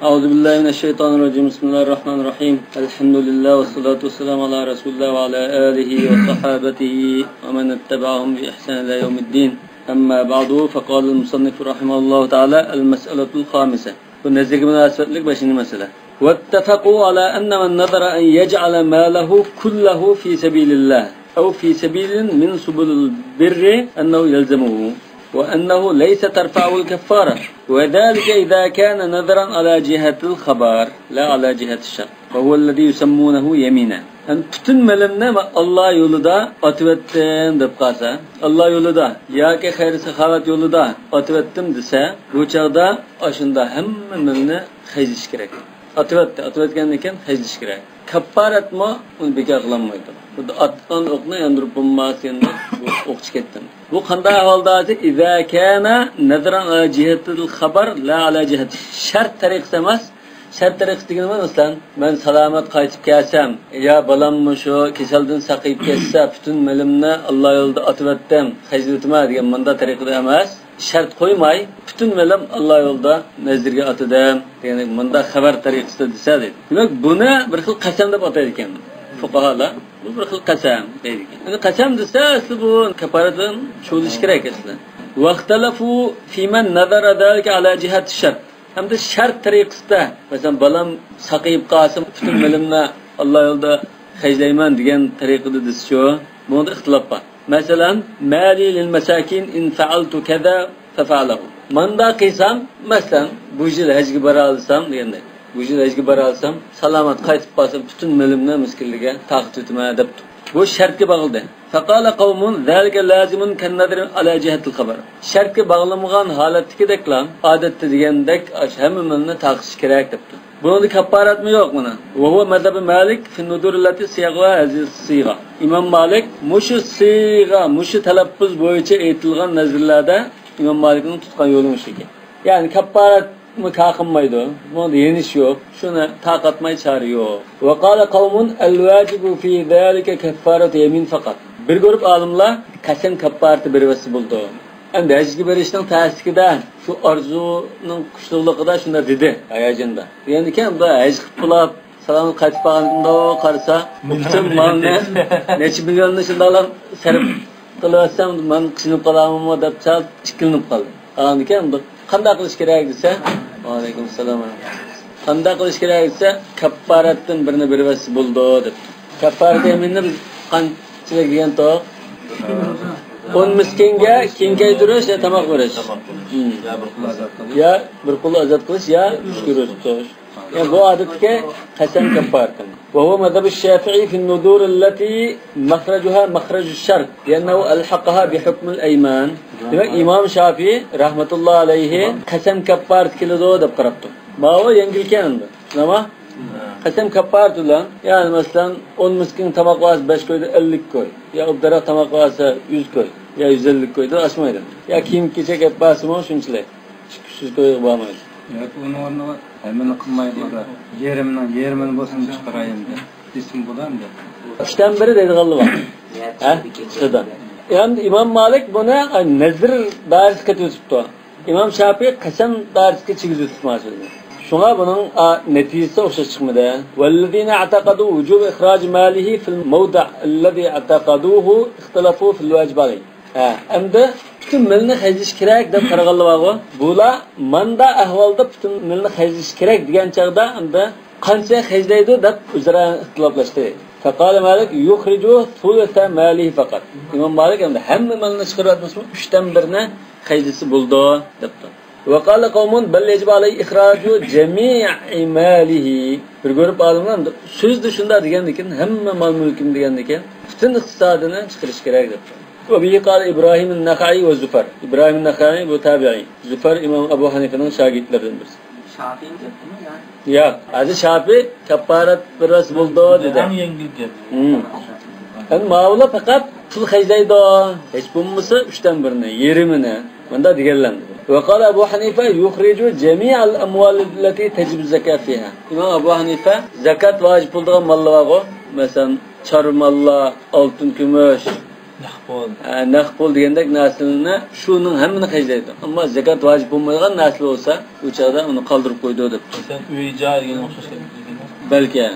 أعوذ بالله من الشيطان الرجيم. بسم الله الرحمن الرحيم. الحمد لله والصلاة والسلام على رسول الله وعلى آله وصحابته ومن اتبعهم بإحسان إلى يوم الدين. أما بعد فقال المصنف رحمه الله تعالى المسألة الخامسة. ونزل من أسفلك بشين مسألة. واتفقوا على أن من نظر أن يجعل ماله كله في سبيل الله أو في سبيل من سبل البر أنه يلزمه وأنه ليس ترفعه الكفارة، وذلك إذا كان نظرا على جهة الخبر لا على جهة الشرط، وهو الذي يسمونه يمينا. أن bütün melimne Allah yolunda atıvettim depkasa, Allah yolunda ya ki hayır sahavet yolunda atıvettim dese, bu çağda aşında hem melimne hayziş gerek. Atıvetkenliken hayziş gerek. Kaparet mi? Onu bekar kılanmaydı. Bu da attan okuna yandırıp bulunmasıyla bu ok çıketten. Bu kanda ahvalda İzâ kâne nedran ala cihetil haber la ala cihet. Şart tariqsi emas. Şart tariqsi degani masalan men salomat qaytib kelsam ya balammi shu kasaldan saqayib ketsa butun melimni Alloh yo'lida otibetdim, hajratma degan menda tariqida emas. Şart qo'ymay butun melim Alloh yo'lida nazirga otidim degan menda xabar tariqasida desa deydi. Demak buni bir xil qasam deb ataydi ekan fuqaholar. Bu bir xil qasam deydi. Endi qasam desa asli bu kafaratdan cho'zish kerak asli. Vaqtalafu fi man nazara zalika ala jihati shart. Hamda shart tariqasida masalan balam saqayib qolsa butun melimni Alloh yo'lida hajlayman degan tariqada desa bunda ixtilof bor. Masalan mali lil masakin in fa'altu kaza fa fa'alahu. Manda qilsam masalan bu yil hajga bora olsam deganday. Bu yil hajga bora olsam salomat qaytib qolsam butun melimni miskinligiga taqit etma debdi. Bu shartga bog'liq. Faqala qawmun zalika lazimun kan nadr ala jihatil xabar. Shartga bog'lanmagan holatdagideklar odatda degandek hammamni taqish kerak debdi. Bunda kafarat mı yok buna? Ve huve mezhebi Malik fi nudurillati siga aziz siga. İmam Malik muşu siga, muşu telaffuz boyunca eğitilgan nazirlerde İmam Malik'in tutkan yolu müşriki. Yani kafarat mı kalkınmaydı? Bunda yeniş yok. Şuna takatmayı çağırıyor. Ve kâle kavmun el vacibu fi zâlike kefaret yemin fakat. Bir grup alimler kasem kafaratı bir vesi buldu. Endi hajga berishning ta'sirida shu orzuning kuchliligida shunda dedi ayajinda. Endi kim bu haj qilib qilib salom qaytib qolganda qarasa butun molni necha millionni shundalar sarf qilaversam men qishinib qolamanmi deb chal ikkilinib qoldi. Endi kim bu qanday qilish kerak desa, alaykum assalom. Qanday qilish kerak desa, kaffaratdan birini bervasi bo'ldi deb. Kaffarat yeminni biz qanchalik degan to'q 10 miskinga kengaydirish ya tamoq berish. Ya bir qul azat qilish ya 3 kun tutish. Yani bu odatga qasam kafarat. Ve huwa mazhab Şafii fi an-nudur allati makhrajuha makhraj ash-shart, li'annahu alhaqaha bi hukm al-ayman. Demek İmam Şafii rahmetullah alayhi qasam kafarat kilidi deb qarabdi. Ma'o yengilkandi. Nima? Qasam kafarat bilan yani masalan 10 miskin tamoq olsa 5 koyda 50 koy. Ya obdara tamoq olsa 100 koy. Ya 150 koyda aşmaydı. Ya kim kechak yapasımı şunçilay. 200 koyga bormaydi. Ya bunu o'rniga hemen qilmaydi da. Yerimni bo'lsin chiqarayim deb. Ism bo'lamdi. Uchdan biri deydiganlar bor. Ha? Sizdan. Yani İmam Malik buna nazr dairasiga tutibdi. İmam Şafii qasam dairasiga chigizib tutmoqchi. Şuna bunun neticesi o'xshash chiqmadi. Vallazina i'taqadu wujub ikhraj malihi fil mawdi' allazi i'taqaduhu ikhtalafu fil wajib alayh. Endi bütün milni hajish kerak deb qaraganlar bor. Bular manda ahvolda bütün milni hajish kerak degan chaqda endi qancha hajlaydi deb o'zaro ixtiloflashdi. Faqala Malik yukhriju thulutha malihi faqat. İmam Malik endi hamma milni chiqaryapmiz-mi? 3dan 1ni hajisi bo'ldi debdi. وقال قوم بل يجب عليه إخراج جميع ماله. Bir grup alimlar sözde şunda degandikin hamma mal mulkim degandikin bütün iqtisodini chiqarish kerak deb. Ve bi qala İbrahim an-Nakhai ve Zufar. İbrahim an-Nakhai bu tabi'i. Zufar İmam Abu Hanife'nin şagirdlerinden birisi. Şafii debdimi yani? Ya, azi Şafii kafarat biraz buldu dedi. Hem yengil deb. Yani mavla fakat pul hajlaydi. Hech bo'lmasa 3dan 1ni, yerimini menda deganlandi. وقال أبو حنيفة يخرج جميع الأموال التي تجب الزكاة فيها. İmam Abu Hanife zekat vacip olduğu mallar var. Mesela çarı mallar, altın, gümüş, Naqbol degandek naslini şunun hammini qajlaydi. Ammo zakat vojib bo'lmagan nasl bo'lsa, u chaqda uni qoldirib qo'ydi deb. Sen uy-joy degan o'xshash keladi. Balki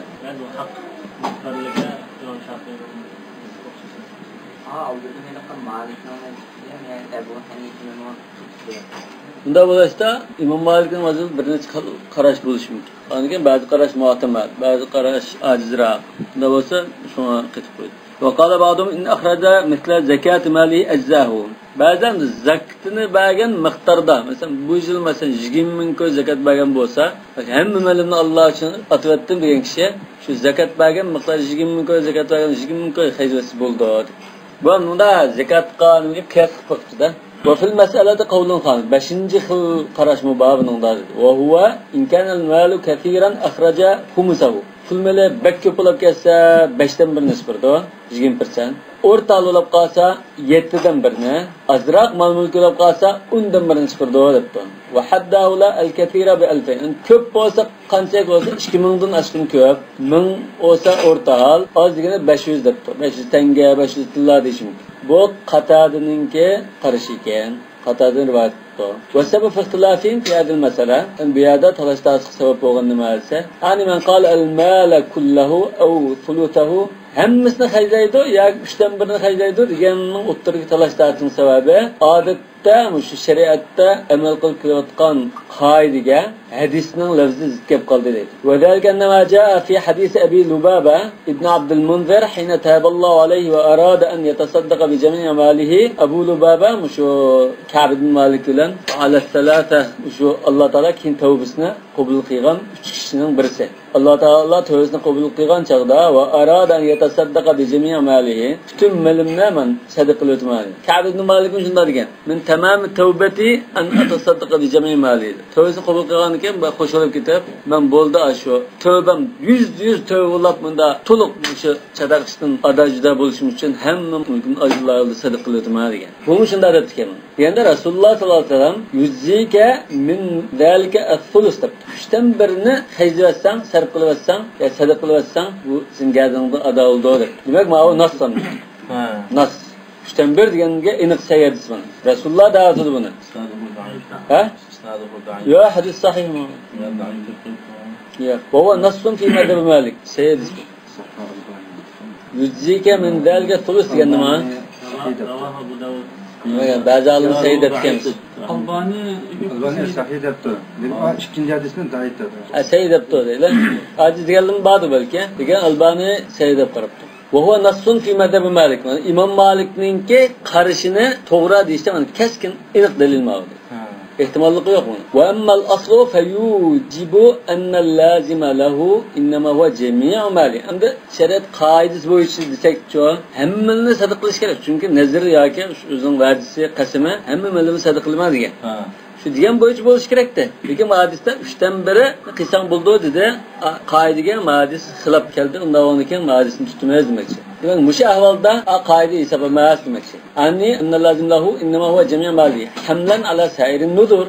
Bunda bo'lsa İmam Malikning o'zi bir necha qarash bo'lishi mumkin. Lekin ba'zi qarash mu'tamad, ba'zi qarash ajizroq. Bunda bo'lsa shuna qetib qo'ydi. وقال بعضهم إن أخرج مثل زكاة ماله أجزاه. Ba'zan zakatini bergan miqdorda, masalan bu yil masalan 20 ming ko'y zakat bergan bo'lsa, hamma malini Alloh uchun atvatdim degan kishi shu zakat bergan miqdor 20 ming ko'y zakat bergan 20 ming ko'y xayzasi bo'ldi. Bu bunda zakat qonuniga qiyas qilibdi-da. وفي المسألة قول خامس 5 xil qarash mubabiningda va huwa in kana al-malu kathiran akhraja khumsahu. Pulmeli bek ko'p bo'lib ketsa 5dan 1 nisbirdi, 20%. O'rtal bo'lib qolsa 7dan 1ni, azroq mol-mulk bo'lib qolsa 10dan 1 nisbirdi debdi. Va haddaula al-kathira bi 1000. Ko'p bo'lsa qancha bo'lsa 2000 dan oshgan ko'p, 1000 bo'lsa o'rtal, oz degani 500 debdi. 500 tanga, 500 tilla deyishim. Bu Qatadaninki qarishi ekan. Qatadin rivoyat qildi. Va sabab ixtilafin fi hadhihi al-masala, biyada talashtash sabab bo'lgan nima esa, ani man qala al-mal kulluhu aw thuluthuhu hammasini xayzaydi yoki 3dan 1ni xayzaydi deganning o'ttirgi talashtirishning sababi odatda shu shariatda amal qilib kelayotgan qoidaga hadisning lafzi zid kelib qoldi deydi. Va dalika nima jaa fi hadis Abi Lubaba ibn Abd al-Munzir hina taballohu alayhi va arada an yatasaddaqa bi jami' malihi. Abu Lubaba shu Ka'b ibn Malik bilan ala salata shu Alloh taolo keyin tavbasini qabul qilgan 3 kishining birisi. Alloh taolo tavbasini qabul qilgan chaqda va arada an yatasaddaqa bi jami' malihi. Bütün malimni men sadaqa qilmoqman. Ka'b ibn Malik shunday degan. Men tamam tavbati an atasaddaqa bi jami' malihi. Tavbasini qabul qilgan ekan va qo'shilib ketib, men bo'ldi shu tavbam 100 tavbalab bunda to'liq shu sadaqasdan adajda bo'lishim uchun hamma mumkin ajrlarni sadaqa qilmoqman degan. Bu shunday deb ekan. Endi Rasululloh sollallohu alayhi vasallam yuzika min zalika as-sulus deb. 3dan 1ni xayzaysan, sarf qilasan, ya sadaqa qilasan, bu singazingda ado bo'ldi. Demak, mana bu nas sanadi. Nas 3dan 1 deganga aniq sayadis buni. Rasululloh da'vatidi buni. Ha? Ya hadis sahih mi? Ya, bu nassun fi madhab Malik. Sayadis. Yuzika min zalika sulus degan nima? Ba'zi olim sahih debmiz. Albani sahih debdi. Lekin ikkinchi hadisni da'if dedi. Sahih debdi deylar. Ajiz deganlar ba'zi balki. Degan Albani sahih deb qarabdi. Va huwa nassun fi madhab Malik. İmam Malikninki qarishini to'g'ri deyishda mana keskin aniq dalil mavjud. Ehtimollik yo'q buni. Va ammal aslu fayujibu anna al-lazima lahu inma huwa jami'u mali. Endi shariat qoidasi bo'yicha desak-chi, hammani sadaqa qilish kerak. Chunki nazr yoki o'zining va'dasi, qasami hamma malini sadaqa qilmaydi degan. Shu degan bo'yicha bo'lish kerak-da. Lekin hadisda 3dan 1i qilsang bo'ldi dedi. Qoidaga hadis xilaf keldi. Undan keyin hadisni tutmaymiz demakchi. Demak, mushu ahvolda qoida hisob emas demakchi. Anni anna lazim lahu inma huwa jami' mali. Hamlan ala sa'irin nuzur,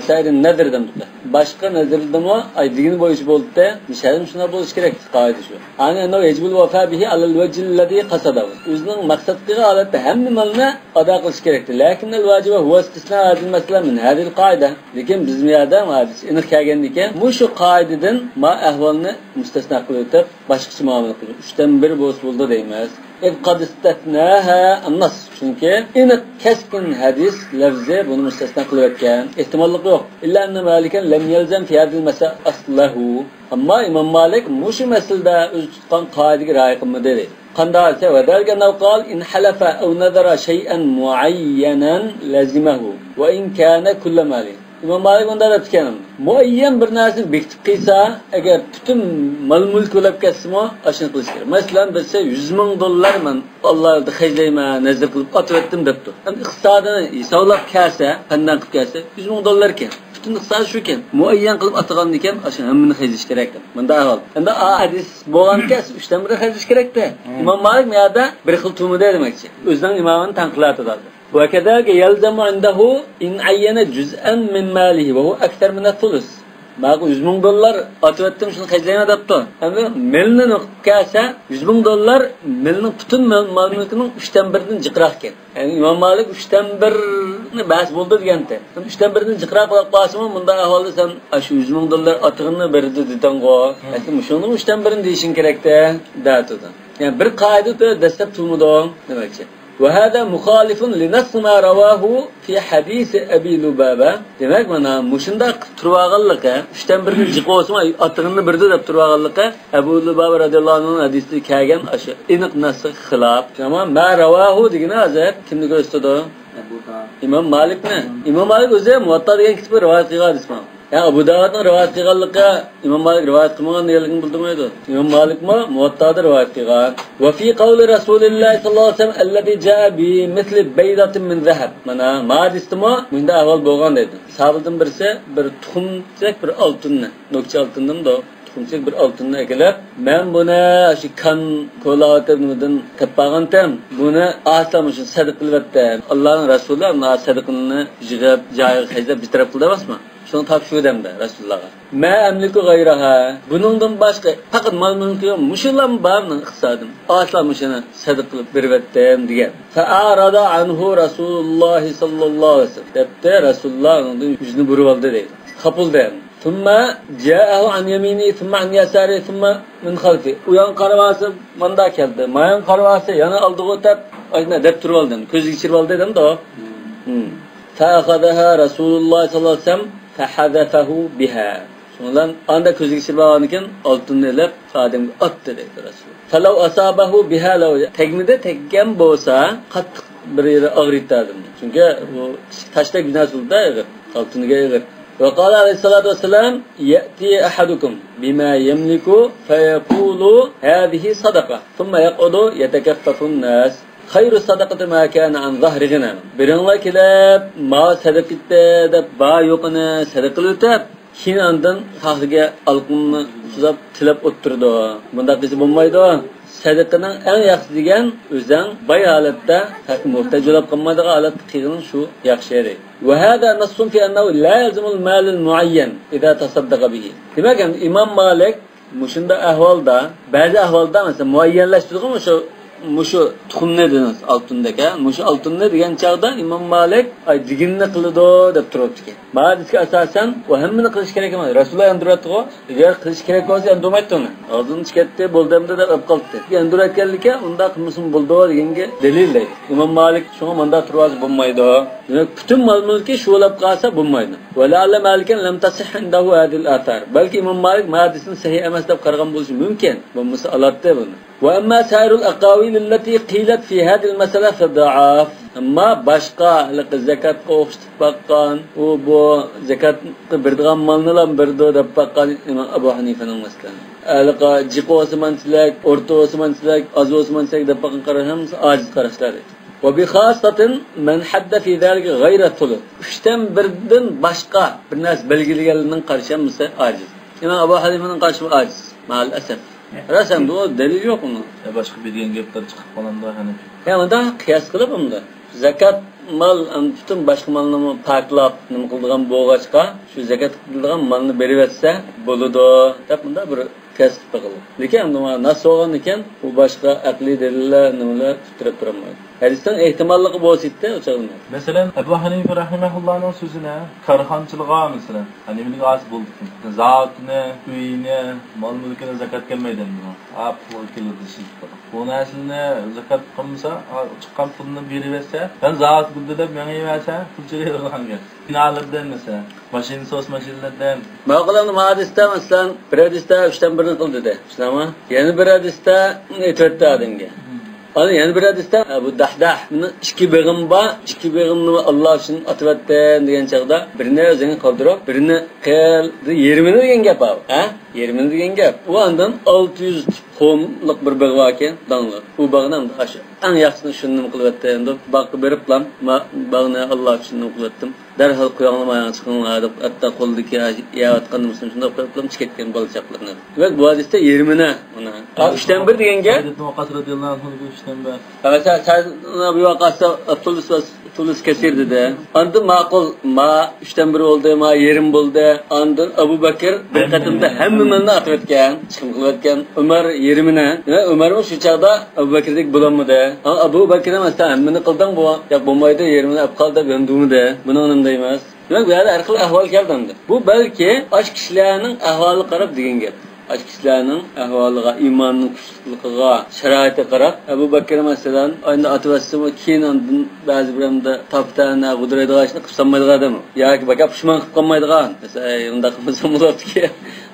sa'irin nadrdan tutdi. Boshqa nazrdami aydigini bo'yicha bo'ldi-da, mishalim shuna bo'lish kerak qoida shu. Ani anna yajbul wafa bihi ala al-wajh alladhi qasadahu. O'zining maqsad qilgan holatda hamma malni ado qilish kerak. Lekin al-wajiba huwa istisna hadhihi al-masala min hadhihi al-qoida. Lekin biz bu yerda hadis aniq kelgan ekan, mushu qoidadan ma ahvolni mustasno qilib o'tib, boshqacha muomala qilib 3dan 1 bo'ldi deymiz. Qad istatnaha an-nas. Chunki aniq keskin hadis lafzi buni mustasno qilib o'tgan. Ehtimollik yo'q. Illa anna Malikan lam yalzam fi hadhihi al-masala aslahu. Amma Imam Malik mushu masalada o'z tutgan qoidaga rioya qilmadi dedi. Qandaysa va dalga naqal in halafa aw nadara shay'an muayyanan lazimahu wa in kana kull mali. İmam Malik onda da tükenim. Muayyen bir narsani bekitib qilsa, agar butun mol-mulk bo'lib ketsa-mo, ashuni qilish kerak. Masalan, bilsa 100 ming dollar men Allohga xajlayman, nazar qilib otib debdi. Endi iqtisodini hisoblab kelsa, qanday qilib kelsa, 100 ming dollar ekan. Butun iqtisod shu ekan. Muayyen qilib atgan ekan, ashuni hammani xajlash kerak. Bunda ahvol. Endi hadis bo'lgan kes 3dan 1 xajlash kerak-da. İmam Malik bu yerda bir xil tumida demakchi. O'zining imomini tanqillatadi. وكذلك يلزم عنده إن عين جزءا من ماله وهو أكثر من الثلث. Mağu $100,000 atıvettim şunu kayıtlayana daptı. Ama melinin okuyasa $100,000 melinin bütün mal mülkünün 3'ten 1'den cıkırak. Yani İmam Malik 3'ten 1'ni bahs buldu degende. 3'ten 1'den cıkırak olarak basımı bunda ahvalda sen şu $100,000 atığını berdi dedin go. Aslında şunun 3'ten 1'ini deyişin gerek de dağıtıdı. Yani bir kaydı da destek tutmadı demekçi. وهذا مخالف لنص ما رواه في حديث أبي لبابة. Demek bana muşunda turvağallıkı, üçten birini cıkosuma atığını birde de turvağallıkı Ebu Lubaba radıyallahu anh'ın hadisi kâgen aşı. İnik nasıl khilaf. Tamam. Ma ravahu digine hazır. Kimdi gösterdi? İmam Malik ne? İmam Malik özü Muvatta degen kitbi rivayet kıyad ismam. Ya Abu Davud'un rivayet kıyadlıkı İmam Malik rivayet kıymadan diyeligini bildirmeydi. İmam Malik mi? Muvatta'da rivayet kıyad. Ve fi kavli Resulullah sallallahu aleyhi ve sellem ellezî câe bi misli beydatin min zeheb. Mana madisdi mi? Bunda ahval boğan dedi. Sahabıdan birisi bir tuxumcak bir altınını. Nokça altındım da tuxumcak bir altınını ekelep. Ben buna şu kan kolatımdan tepağantam. Buna aslamışın sadık kılvettem. Allah'ın Resulü ona sadıkını jigab jayı hezde bir taraf kıldamaz mı? Şunu tapşır demde Resulullah'a. Ma emliku gayraha. Bunundan başka fakat mal mülkü muşullam barının iktisadım. Aslamışını sadık kılıp bervettem diye. Fa'arada anhu Resulullah sallallahu aleyhi ve sellem. Depte Resulullah'ın yüzünü burup aldı dedi. Kapıl deyim. Thumma ja'ahu an yamini thumma an yasari thumma min khalfi. Uyan karvası manda geldi. Mayan karvası yana aldığı tep ayna dep turup aldı. Köz geçirip aldı dedim de o. Fa'akhadaha Resulullah sallallahu aleyhi ve sellem fahadafahu biha. Sonradan anda köz geçirip alırken altını elep ademge attı dedi Resul. Falav asabahu biha lav tegmide tekken bolsa qattiq bir yeri ağrıtadım. Çünkü bu taşta günah sulda ağır. Altını ağır. وقال عليه الصلاة والسلام يأتي أحدكم بما يملك فيقول هذه صدقة ثم يقعد يتكفف الناس خير الصدقة ما كان عن ظهر غنى برنلا كلاب ما صدقت دب با يقنا صدقلتب Hin andan tahliga alqımını tuzab tilab o'ttirdi. Bunda qisi bo'lmaydi. Sadaqaning eng yaxshi degan o'zing boy holatda muhtoj bo'lib qolmaydigan holat qilgan shu yaxshi edi. Va hada nassun fi annahu la yalzimu al-mal al-muayyan idha tasaddaqa bihi. Demak, İmam Malik mushunda ahvolda, ba'zi ahvolda mesela muayyanlashtirgan mushu tuxumni dediniz altundagi. Mushu altunda degan chaqda İmam Malik ay diginni qiladi deb turibdi. Ma'lumotga asosan u hammani qilish kerak emas. Rasululloh anduratdi-ku. Agar qilish kerak bo'lsa andumaydi uni. Oldin chiqatdi, bo'ldimda deb olib qoldi. Anduratganlikka unda qilmasin bo'ldi deganga dalillaydi. İmam Malik shunga manda turib bo'lmaydi. Demak, butun mol-mulki shu'lab qolsa bo'lmaydi. Va la'alla Malikan lam tasih indahu hadhihi al-athar. Balki İmam Malik hadisni sahih emas deb qaragan bo'lishi mumkin. Bo'lmasa alatda buni. وأما سائر الأقاويل التي قيلت في هذه المسألة فضعاف. أما باشقا لك الزكاة قوشت بقان وبو زكاة بردغان مالنلام بردو دبقان إمام أبو حنيفة مثلا. لك جيقو سمان سلاك أورتو سمان سلاك أزو سمان سلاك دبقان قرشهم عاجز قرشلار. وبخاصة من حد في ذلك غير الثلث. üçten birden başka bir nas belgilerinden karşıyan mesela aciz. İmam Ebu Hanife'nin karşı aciz. Maalesef. Rasam o delil yok mu? Başka bir diyen gepler çıkıp falan da hani. Yani da kıyas kılıp onda. Zakat mal bütün başka malını parklap nima qildigan bo'g'achqa shu zakat qildigan malni berib etsa bo'ladi deb bunda bir kıyas qilib. Lekin nima nas olgan ekan u boshqa aqliy dalillar nimalar tutirib turmaydi. Hadisdan ehtimolliqi bo'lsa-da o'chag'ini. Masalan, Abu Hanifa rahimahullahning so'zini karxonchilig'a masalan, hani bilgi as bo'ldi. Zakatni, uyini, mol mulkini zakat kelmaydi buni. Pul keladi siz. Bu narsani zakat qilmasa, chiqqan pulni berib etsa, ben zakat qildi deb menga versa, pulchilik qilganga. Binalardan mesela, mashinalardan. Maqolamni hadisda masalan, bir hadisda 3dan 1ni qildi dedi. Islommi? Yana bir hadisda aytibdi odamga. Ana yana bir hadisda bu Dahdah ikki beg'imni Alloh uchun atvatdan degan chaqda birini o'zingga qoldirib, birini qil, 20 degan gap bu. Ha? 20 degan gap. U andan 600 xomlik bir bog' ekan, danli. U bog'dan eng yaxshisini shuni qilyapti. Endi bog'ni berib, bog'ni Alloh uchun qilyaptim. darhol qo'yolmayman chiqinglar deb hatta qo'ldagi yeyotganimizdan shunday qo'yib chiqayotgan bolachaqlarni. Demak bu hadisda 20 ni uni 3dan 1 deganga Muqas radhiyallohu anhu 3dan 1. mesela sen bu vaqasda tulus kesir dedi. Andı ma'qul ma 3dan 1 oldu, ma 20 bo'ldi. Andı Abu Bakr bir qatimda hammamani atib o'tgan, chiqib o'tgan. Umar 20 ni. Umar shu chaqda Abu Bakrdek bo'lolmadi. Abu Bakr emasdan hammani qildim bu. Yo'q bo'lmaydi 20 ni olib qoldi, bendumidi. Buni unimda emas. Demak bu yerda har xil ahvol keldi. Bu balki osh kishilarning ahvoliga qarab degan gap. Osh kishilarning ahvoliga, iymonning kuchligiga, sharoitiga qarab Abu Bakr masalan, endi atvasimi keyin ondan ba'zi biramda toptana g'udraydigan ishni qilib sanmaydigan odam. Yoki baka pushmon qilib qolmaydigan. Masalan, unda qilmasa bo'ladiki,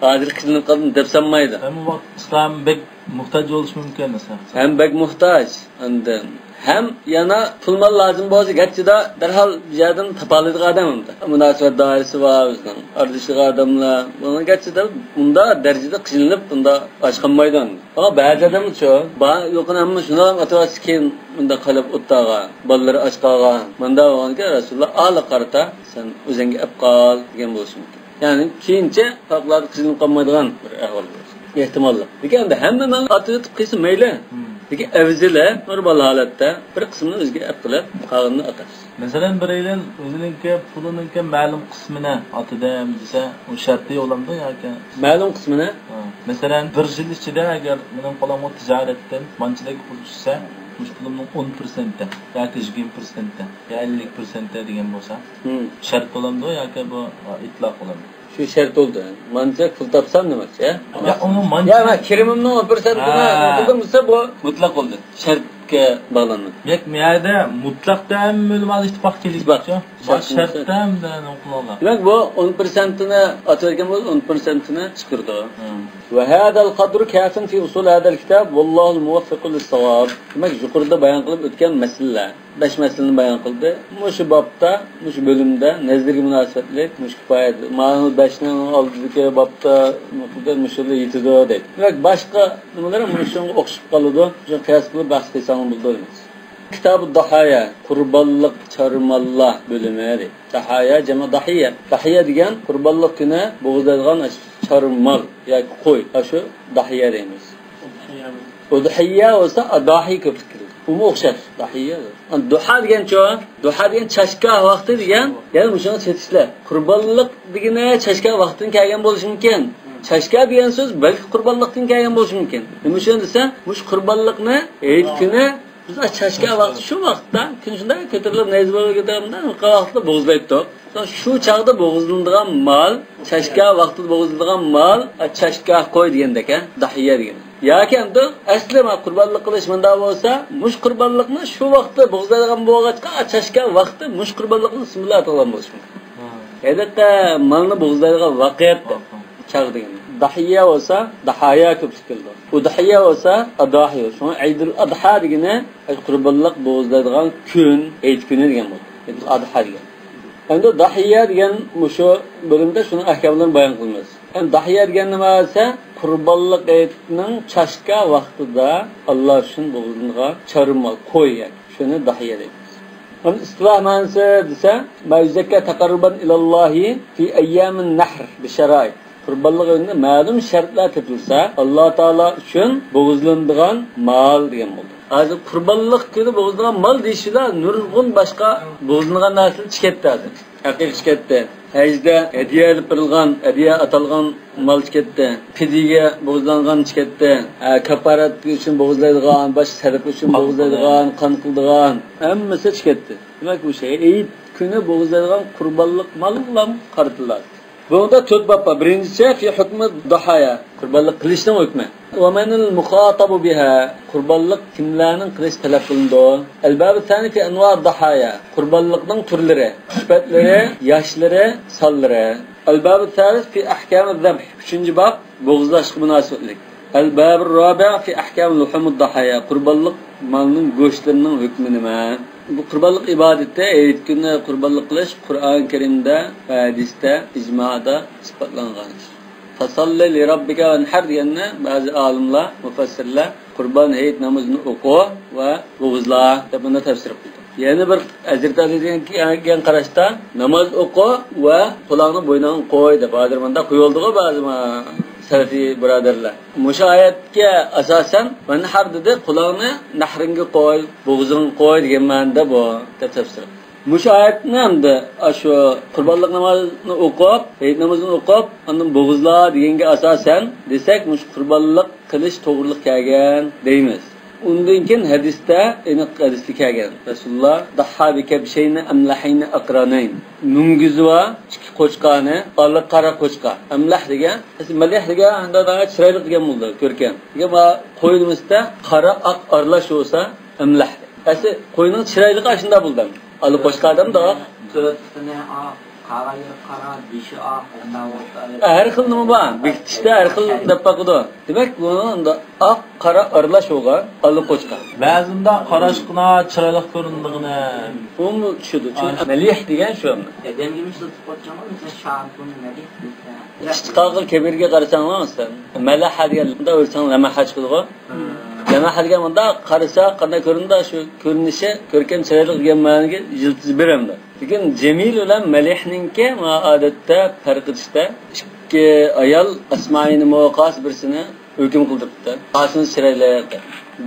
hozir qilinib qoldim deb sanmaydi. Ammo vaqt islom bek muhtoj bo'lish mumkin masalan. Ham bek muhtoj. Undan hem yana pulmal lazım bo'lsa gachida darhol yerdan topoladigan odam unda. Munosabat doirasi var bizning. Ardishli odamlar buni gachida unda darajada qiynalib unda ochqolmaydi. Ammo ba'zi odamlar ba yo'qin hamma shuni atovasi keyin bunda qilib o'ttaga, bolalar ochqaga, menda bo'lganki Rasululloh ali qarata sen o'zingga olib qol degan bo'lishi mumkin. Ya'ni keyincha faqat qiynalib qolmaydigan bir ahvol bo'lsa. Ehtimolli. Deganda hamma men atib qilsa mayli. Peki evzile normal holatda bir qismini o'ziga aqlab, qolganini atash. Masalan, biraylar o'zininki pulininki ma'lum qismini otidam desa, u shartli bo'ladimi yoki ma'lum qismini? Masalan, bir yil ichida agar mening qo'lim tijoratdan manchilik pul tushsa, o'sha pulimning 10% yoki 20% yoki 50% degan bo'lsa, shart bo'ladimi yoki bu itloq bo'ladimi? Şu şart oldu. Manca pul tapsam demek ya. Ya onun manca... Ya kirimimden 10%'ına kıldımsa bu mutlak oldu. Şartga bağlandı. Yak miyada mutlaqda ham ma'lumot ittifoq kelikchi. Shartda ham o'qiladi. Demak bu 10%'ni atvergan bo'lsa 10%'ni chiqirdi. Va hadal qadru kafin fi usul hadal kitob vallohu muwaffiq lis-sawab. Demak yuqorida bayon qilib o'tgan masalalar 5 masalani bayon qildi. Mushu bobda, mushu bo'limda nazarga munosabatlik, mush kifoyat. Ma'lum 5 ning oldidagi bobda muqaddar mushuli yetidi deydi. Demak boshqa nimalar mushunga o'xshab qoladi. Shu qiyos qilib bahs qilsam bo'ladi. Kitab-ı Dahaya, Kurbanlık Çarmallah bölümü. Dahaya, cema dahiye. Dahiye degan kurbanlık günü boğazlaydigan çarmal, yani koy. Şu dahiye deymiz. Udhiye olsa adahi köpükür. Bu mu okşar? Dahiye. Duha degan çoğu, duha degan çaşka vakti degan, yani muşuna çetişler. Kurbanlık degine çaşka vaktin kelgen bo'lishi mumkin. Çaşka degan söz belki kurbanlıktan kelgen bo'lishi mumkin. Nima uchun desa, mush kurbanlıkni Eid kuni biz çaşka vaqti shu vaqtda kun shunday ko'tarilib nayzbaga ko'tarilgan vaqtda bo'g'izlaydi. Shu chaqda bo'g'izlanadigan mal, çaşka vaqtida bo'g'izlanadigan mal, çaşka qo'y degandaka, dahiya degan. Yoki endi aslima qurbonlik qilish menda bo'lsa, mush qurbonlikni shu vaqtda bo'g'izlaydigan bo'lg'achqa, çaşka vaqti mush qurbonlikni ismini atagan bo'lishi mumkin. Edaqa malni bo'g'izlaydigan vaqt chaq degan. Dahiya olsa, dahaya ko'p keldi. Udhiya olsa, adahi. Şu Eidul Adha degani qurbonlik bo'g'izlaydigan kun, Eid kuni degan bo'ldi. Eidul Adha degan. Endi dahiya degan mushu bo'limda shuni ahkamlarini bayon qilamiz. Endi dahiya degan nima esa, qurbonlik Eidning chashka vaqtida Alloh uchun bo'g'izlangan charmal qo'y, shuni dahiya deymiz. Endi istiloh ma'nosi desa, ma'zakka taqarruban ilallohi fi ayyamin nahr bi sharoit. Qurbonlik o'rnida ma'lum shartlar tepilsa, Alloh taolo uchun bo'g'izlanadigan mal degan bo'ldi. Hozir qurbonlik kuni bo'g'izlangan mal deyishlar nurg'un boshqa bo'g'izlangan narsalar chiqatdi hozir. Haqiqiy chiqatdi. Hajda hadiya olib berilgan, hadiya atalgan mal chiqatdi. Fidiga bo'g'izlangan chiqatdi. Kafarat uchun bo'g'izlaydigan, boshqa sarf uchun bo'g'izlaydigan, qon qildigan hammasi chiqatdi. Demak bu şey Eid kuni bo'g'izlaydigan qurbonlik mallar qaratiladi. Bunda 4 bab var. Birincisi fi hukmi dahaya. Qurbonlik qilishning hukmi. Va manil muxatabu biha. Qurbonlik kimlarning qilish talab qilindi? Al-bab thani fi anwa' dahaya. Qurbonlikning turlari, sifatlari, yoshlari, sonlari. Al-bab thalith fi ahkam az-zabh. 3-bab bo'g'izlashga munosabatlik. Al-bab ar-rabi' fi ahkam luhum ad-dahaya. Qurbonlik malning go'shtlarining hukmi nima? Bu qurbonlik ibodati, Eid kuni qurbonlik qilish Qur'on Karimda va hadisda, ijmoda isbotlangan. Fasalli li robbika vanhar deganni ba'zi olimlar, mufassirlar qurbon Eid namozini o'qi va bo'g'izla deb buni tafsir qildi. yana bir Hazreti Ali'den qarashda namoz o'qi va qulog'ini bo'yniga qo'y deb hozirmanda qo'yildi-ku ba'zi salafiy birodarlar. Mushu oyatga asosan manhar dedi, qulog'ini nahringa qo'y, bo'g'zingga qo'y degan ma'noda bu deb tafsir. Mushu oyatni hamda shu qurbonlik namozini o'qib, hayit namozini o'qib, undan bo'g'izlar deganga asosan desak, mush qurbonlik qilish to'g'riliq kelgan deymiz. Undan keyin hadisda aniq hadisda kelgan. Rasululloh dahhabika bishayni amlahayni aqranayn. Nungizwa ikki qo'chqani, olli qora qo'chqa. Amlah degan, malih degan unda chiroyli degan bo'ldi, ko'rkam. Degan qo'yimizda qora oq aralash bo'lsa amlah. Asi qo'yning chiroyli ashunda bo'ldi. Olli qo'chqa odamda to'rtini oq, qora dishi oq, har xil nima bor. Bekitishda har xil deb baqidi. Demak, bunda oq qora aralash bo'lgan olli qo'chqa. Ba'zida qarashqina chiroyli ko'rindigini Bunu tushudi. Malih degan shu. Dengimiz tutib qo'yganmi? Mesela sharqun malih desa. İstiqaqil kebirga qarasanglar, malaha deganda o'lsang lamaha chiqadi-ku. Lamaha deganda qarasa qanday ko'rinadi, shu ko'rinishi ko'rkam chiroyli degan ma'noga yiltiz beramdi. Lekin jamil bilan malihninki odatda farqida ikki ayol asmaini muqas birsini hukm qildiribdi. Asini chiroyli.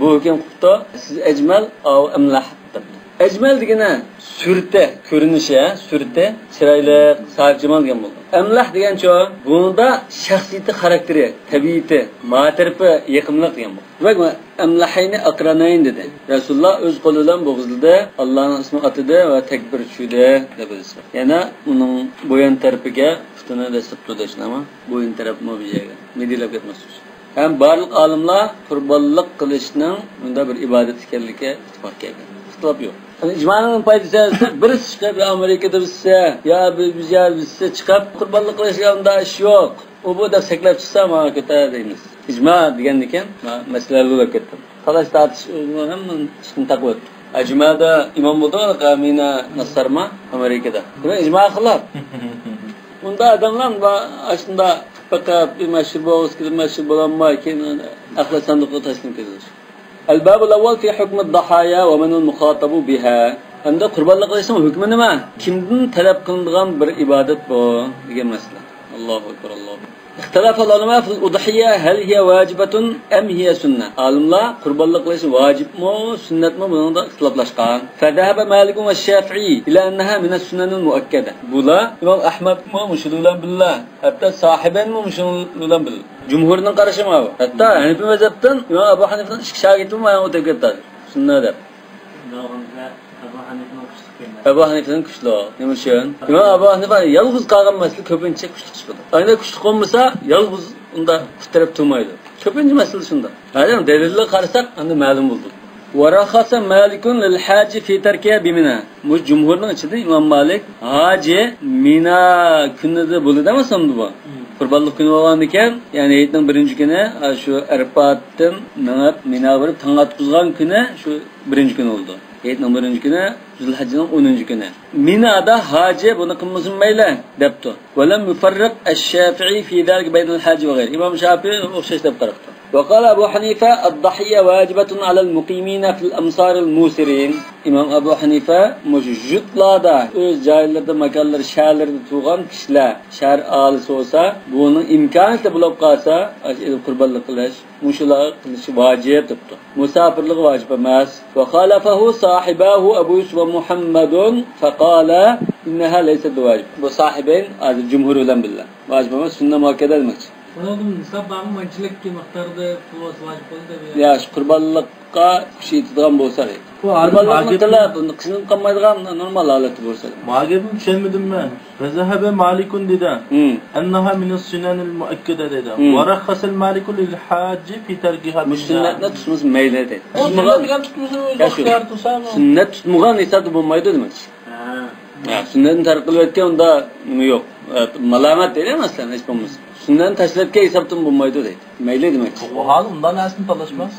Bu hukm qildi. Siz ajmal au amlah debdi. Ajmal degani surti, ko'rinishi, surti chiroyli, sahibjamol degan bo'ldi. Amlah degancha bunda shaxsiyati, xarakteri, tabiati, ma'rifi, yaqinlik degan bo'ldi. Demak, amlahayni aqranayn dedi. Rasululloh o'z qo'li bilan bo'g'izladi, Allohning ismi atidi va takbir tushdi deb bilsa. Yana uning bo'yin tarafiga putini dasib tudashnama, bo'yin tarafini bu yerga medilab ketmasdi. Ham barliq olimlar qurbonlik qilishning unda bir ibodat ekanligiga ittifoq kelgan. Ixtilof yo'q. İcmanın paydası birisi çıkıp ya Amerika'da bizse ya biz yer bizse çıkıp kurbanlık kılışlarında iş yok. O bu da seklep çıksa ama kötü deyimiz. İcma digendiken meseleleri olarak ettim. Talaş tartış hemen çıkın takip. İcma'da imam oldu Kamina Nasarma Amerika'da. Demek icma kılar. Bunda adamlar aslında fakat bir meşhur boğaz gibi meşhur bulanma ki akla sandıklı taslim edilir. الباب الأول في حكم الضحايا ومن المخاطب بها. عندك قربان الله قليسهم حكمنا ما كمدن طلب قلندغان بر إبادة بو ديگه مسألة. الله أكبر الله. اختلاف العلماء في الأضحية هل هي واجبة أم هي سنة. عالمlar قربان الله قليسهم واجب مو سنة مو بندا اختلافlaşkan. فذهب مالك والشافعي إلى أنها من السنن المؤكدة. بولا إمام أحمد مو مشلولان بالله. حتى صاحبين مو مشلولان بالله. Cumhurun karışımı var. Hatta Hanefi mezhepten İmam Ebu Hanife'nin şagirdimi var o tekrar. Sünnet edip. Ebu Hanife'nin kuşlu. Demişsin. İmam Ebu Hanife yalnız kalgan mesele köpünçe kuşluk çıkıyor. Aynı kuşluk olmasa yalnız onda kutarıp durmaydı. Köpüncü mesele şunda. Yani delille karışsak anda malum bulduk. وَرَخَصَ مَالِكٌ لِلْحَاجِ فِي تَرْكِهَا بِمِنَا. Bu cumhurun içinde İmam Malik hacı Mina günüde buldu demesin bu. Kurbanlık günü olan iken yani Eyd'in birinci günü şu Erfat'ın Mina varıp tangat kuzgan günü şu birinci gün oldu. Eyd'in birinci günü Zülhaccı'nın 10. günü. Mina'da hacı bunu kılmasın meyle depti. وَلَمْ يُفَرِّقْ الشَّافِعِي فِي ذَلْكَ بَيْنَ الْحَاجِ وَغَيْرِ. İmam Şafii okşaş dep tarafta. وقال أبو حنيفة الضحية واجبة على المقيمين في الأمصار الموسرين. İmam Ebu Hanife mujjutlarda öz cahillerde makalları şehirlerde tuğan kişiler şehir ağlısı olsa bunun imkanı bulup kalsa kurbanlık kılış muşula kılışı vacip tuttu. Musafirlik vacip emez. Ve khalafahu sahibahu Ebu Yusuf ve Muhammedun fekala inneha leyset vacip. Bu sahibeyn azı cumhur ulan billah. Vacip emez sünne muhakkede etmek için. Onun nisab bağımı mançılık ki miktarda pulvası vacip oldu da ya şu kurbanlıkka şey tutgan bolsa kurbanlık tala kısmın kalmaydıgan normal aleti bolsa Mağibim düşünmedim ben. Vezehebe malikun dedi. Enneha minas sünenil muakkede dedi. Ve rakhasel malikun lil hacci fi terkiha bu sünnetine tutmuş meyle dedi. ihtiyar tutsam Sünnet tutmuğan ise bulmaydı demek. Ya sünnetin terk kılvetken onda yok. Malamet değil mi aslında hiç bulmaz. Sünnetin taşlatken hesaptın bulmaydı değil. Meyle demek. O hal ondan aslında talaşmaz.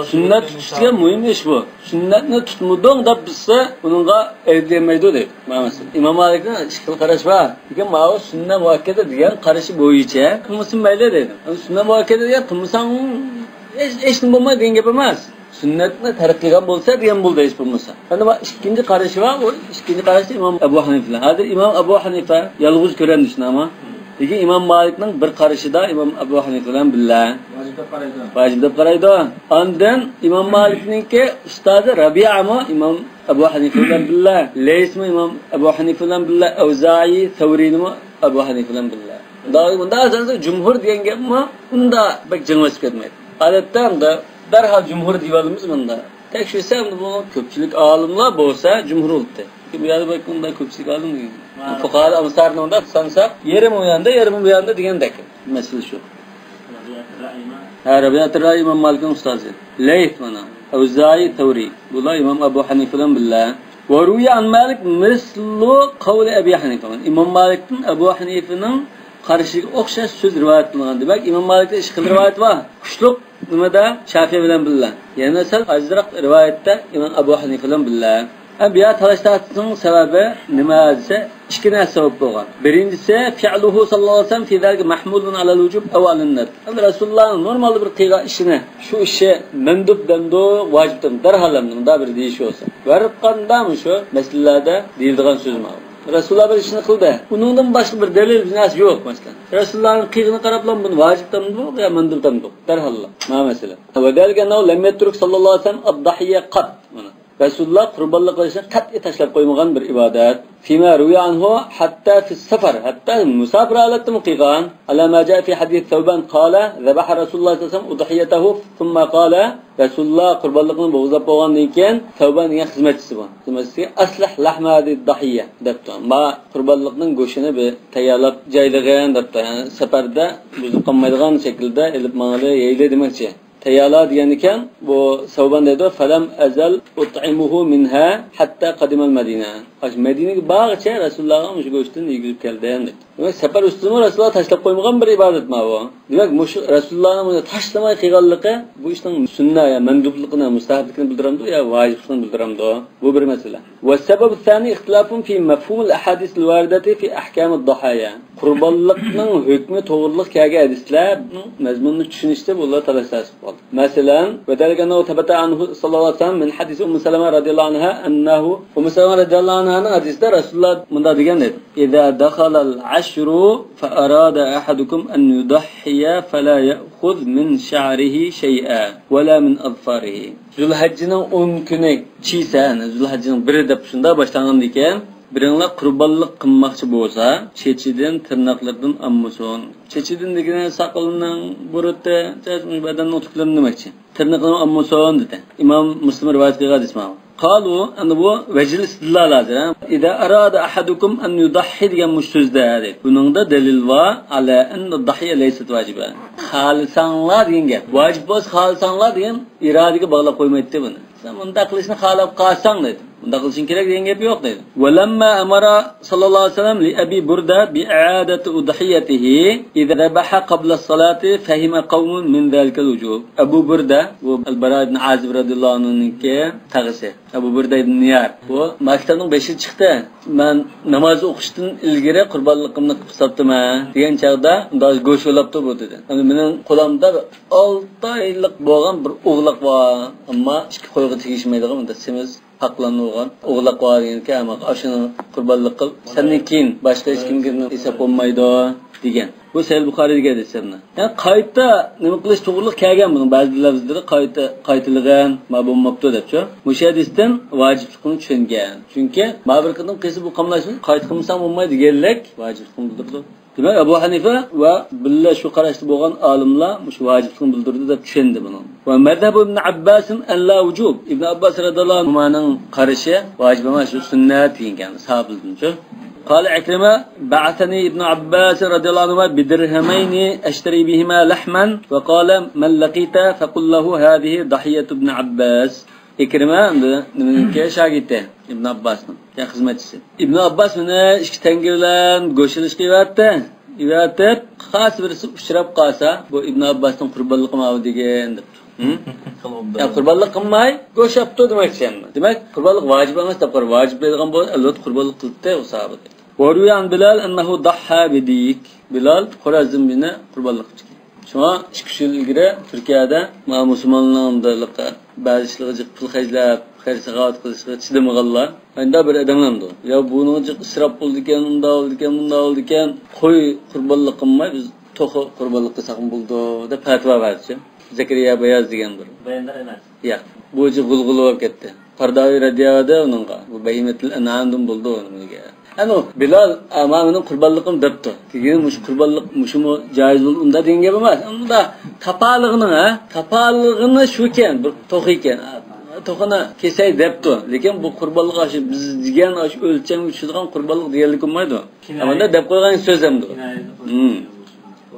Sünnet tutuştuğun mühim iş bu. Sünnetini tutmadığın da bizse bununla evlenmeydi değil. Mesela İmam Malik'in şıkıl karış var. Çünkü mağaz sünnet muhakkede diyen karışı boyuyca kılmasın meyle dedim. Yani sünnet muhakkede diyen kılmasan eşini bulmayı diyen yapamaz. Sünnetni tark qilgan bo'lsa degan bo'ldi hech bo'lmasa. Endi bu ikkinchi qarashi va o ikkinchi qarashi İmam Abu Hanifa. Hozir İmam Abu Hanifa yolg'iz ko'radi shuni ama. Lekin İmam Malikning bir qarashida İmam Abu Hanifa bilan billa vojib deb qaraydi. Ondan İmam Malikningki ustozi Rabi'ami İmam Abu Hanifa bilan billa, Leysmi İmam Abu Hanifa bilan billa, Avza'i, Tavrinimi Abu Hanifa bilan billa. Bunda aslında cumhur degan gapmi? Unda bak jilmasib ketmaydi. Odatda darhol jumhur deyolamiz bunda. Tekshirsam bu ko'pchilik olimlar bo'lsa jumhur bo'ldi. Bu yerda bak bunda ko'pchilik olim degan. Fuqaha amsarni unda sansa yerim u yanda, yerim bu yanda degandek. Masala shu. Rabi'at ar-Ra'i İmam Malikning ustozi. Layth mana. Avza'i, Tavri. Bular İmam Abu Hanifa bilan billah. Wa ruya an Malik mislu qawli Abi Hanifa. İmam Malikning Abu Hanifa'ning qarishiga o'xshash so'z rivoyat qilingan. Demak, İmam Malikda ish qilgan rivoyat bor. Kuchliq nimada Shafi'i bilan billah. Yana sal azroq rivoyatda İmam Abu Hanifa bilan billah. Bu yer talashlarning sababi nima desa, ikki narsa sabab bo'lgan. Birinchisi fi'luhu sallallohu alayhi vasallam fi zalika mahmulun ala al-wujub aw al-nat. Rasulullohning normal bir qilgan ishini, shu ishi mandub damdo vojibdan darhalamda bir deyish olsa. Varib qandami shu masalalarda deyiladigan so'z mı? Rasululloh bir ishni qildi. Uningdan boshqa bir dalil biznasi yo'q masalan. Rasulullohning qilgani qarablam buni vojibdanmi yo mandubdanmi? Darhalla. Ma masala. Va dalika naw lam yatruk sallallohu alayhi vasallam ad-dahiya qat. Rasululloh qurbonlik qilishni qat'iy tashlab qo'ymagan bir ibodat. Fima ruya anhu hatta fi safar, hatta musafir holatda qilgan. Ala ma jaa fi hadith Thawban qala zabaha Rasululloh sallallohu alayhi vasallam udhiyatahu thumma qala Rasululloh qurbonlikni bo'g'izlab qo'ygandan keyin Thawban degan xizmatchisi bor. Xizmatchisi aslah lahmadi dahiya debdi. Ma qurbonlikning go'shini be tayyorlab joylagan debdi. Yani safarda buzib qolmaydigan shaklda ilib mangli yeyli demoqchi. Tayala degan ekan, bu Savban dedi, "Falam azal ut'imuhu minha hatta qadima al-Madina." Madinaga bag'cha Rasulullohga shu go'shtni yegizib keldi dedi. Demak, safar ustida Rasululloh tashlab qo'ymagan bir ibodat ma bu. Demak, shu Rasulullohning buni tashlamay qilganligi bu ishning sunnat ya mandubligini, mustahabligini bildiramdi yo vojibligini bildiramdi. Bu bir masala. Va sabab thani ixtilafun fi mafhum al-ahadith al-waridati fi ahkam ad-dahaya. Qurbonlikning hukmi to'g'riliq kelgan hadislar mazmunini tushunishda bular talashib qoldi. Masalan, vadalgana tabata anhu sallallohu alayhi vasallam min hadis Ummu Salama radhiyallohu anha annahu Ummu Salama radhiyallohu anha hadisda Rasululloh bunda degan edi: "Idza dakhala al-ashru fa arada ahadukum an yudahhiya fala ya'khudh min sha'rihi shay'a wala min adfarihi." Zulhajjning 10 kuni chisa, Zulhajjning 1 deb shunda boshlangan ekan. Biringlar qurbonlik qilmoqchi bo'lsa, chechidan, tirnoqlardan ammuson. Chechidan degani saqilning buriti, badanning tuklarini demoqchi. Tirnoqlarni ammuson dedi. Imom Muslim rivoyat qilgan ismi. Qalu ana bu vajil istidlal hozir. Ida arada ahadukum an yudahhi degan so'zda dedi. Buningda dalil va ala anna dahiya laysat vajiba. Xalisanlar degan gap. Vojib bo'lsa xalisanlar degan irodiga bog'lab qo'ymaydi buni. Sen bunda qilishni xalab qilsang dedi. Bunda qilishing kerak degan gap yo'q dedi. Walamma amara sallallohu alayhi vasallam li Abi Burda bi i'adati udhiyatihi idza dhabaha qabla as-salati fahima qawmun min zalika al-wujub. Abu Burda bu al-Bara ibn Azib radhiyallohu anhu'ningki tag'isi. Abu Burda ibn Niyar. Bu maktabning 5-chi chiqdi. Men namoz o'qishdan ilgari qurbonligimni qilib hisobtaman degan chaqda unda go'sht olibdi bu dedi. Endi mening qo'limda 6 oylik bo'lgan bir o'g'liq bor, ammo ikki qo'yga tegishmaydigan unda semiz haqlangan o'g'liq bor ekanki, ammo ashuni qurbonlik qil. Sendan keyin boshqa hech kimga hisob bo'lmaydi degan. Bu Sahih Buxoriyga desanmi? Yani qayta nima qilish to'g'riliq kelgan buni ba'zi lafzlari qaytilgan, ma'lumotda debchi. O'sha hadisdan vojiblikni tushungan. Chunki ma'birqning qisi bu qamlashni qayta qilmasam bo'lmaydi deganlik vojiblikni bildirdi. Demak, Abu Hanifa va billa shu qarashda bo'lgan olimlar shu vojiblikni bildirdi deb tushundi buni. Va mazhab Ibn Abbas an la wujub. Ibn Abbas radhiyallohu anhuning qarashi vojib emas, shu sunnat degan sahobalarning. قال عكرمة بعثني ابن عباس رضي الله عنه بدرهمين أشتري بهما لحما وقال من لقيت فقل له هذه ضحية ابن عباس. İkrima من شاگirdi İbn Abbas'ın ya hizmetçisi. İbn Abbas buni 2 tanga bilan go'shilish qilyapti. Ivatib xos birisi uchrab qolsa, bu İbn Abbasning qurbonlik qilmadi degan deb. Ya qurbonlik qilmay go'shabdi demoqchi. Demak, qurbonlik vojib emas, taqir vojib bo'lgan bo'lsa, albatta qurbonlik qildi u sahoba. Waruyan Bilal annahu dahha bidik. Bilal Xorazm bini qurbonlik qildi. Şuna 2 yıl ilgiri Türkiye'de Müslümanlar'da bazı işleri pul haclap, xarisaqat qilishga chidamaganlar. Endi bir adamlamdi. Ya buni israf bo'ldi ekan, unda oldi ekan, bunda oldi ekan, qo'y qurbonlik qilmay biz to'qi qurbonlik qilsak bo'ldi deb fatvo berdi. Zakariya Bayaz degan bir. Bayandar emas. Ya, bu g'ulg'ula bo'lib ketdi. Pardavi radioda uningga bu bayimatul an'amdan bo'ldi uningga. Ano Bilal amamının qurbonliqim debdi. Keyin mush qurbonliq mushumi joiz bo'ldi unda degan gap emas. Unda tapalig'ini shu ekan, bir to'q ekan. To'qini kesay debdi. Lekin bu qurbonliq aşı biz degan aşı o'lcham uchirgan qurbonliq deganlik bo'lmaydi. Amanda deb qo'ygan so'z hamdi.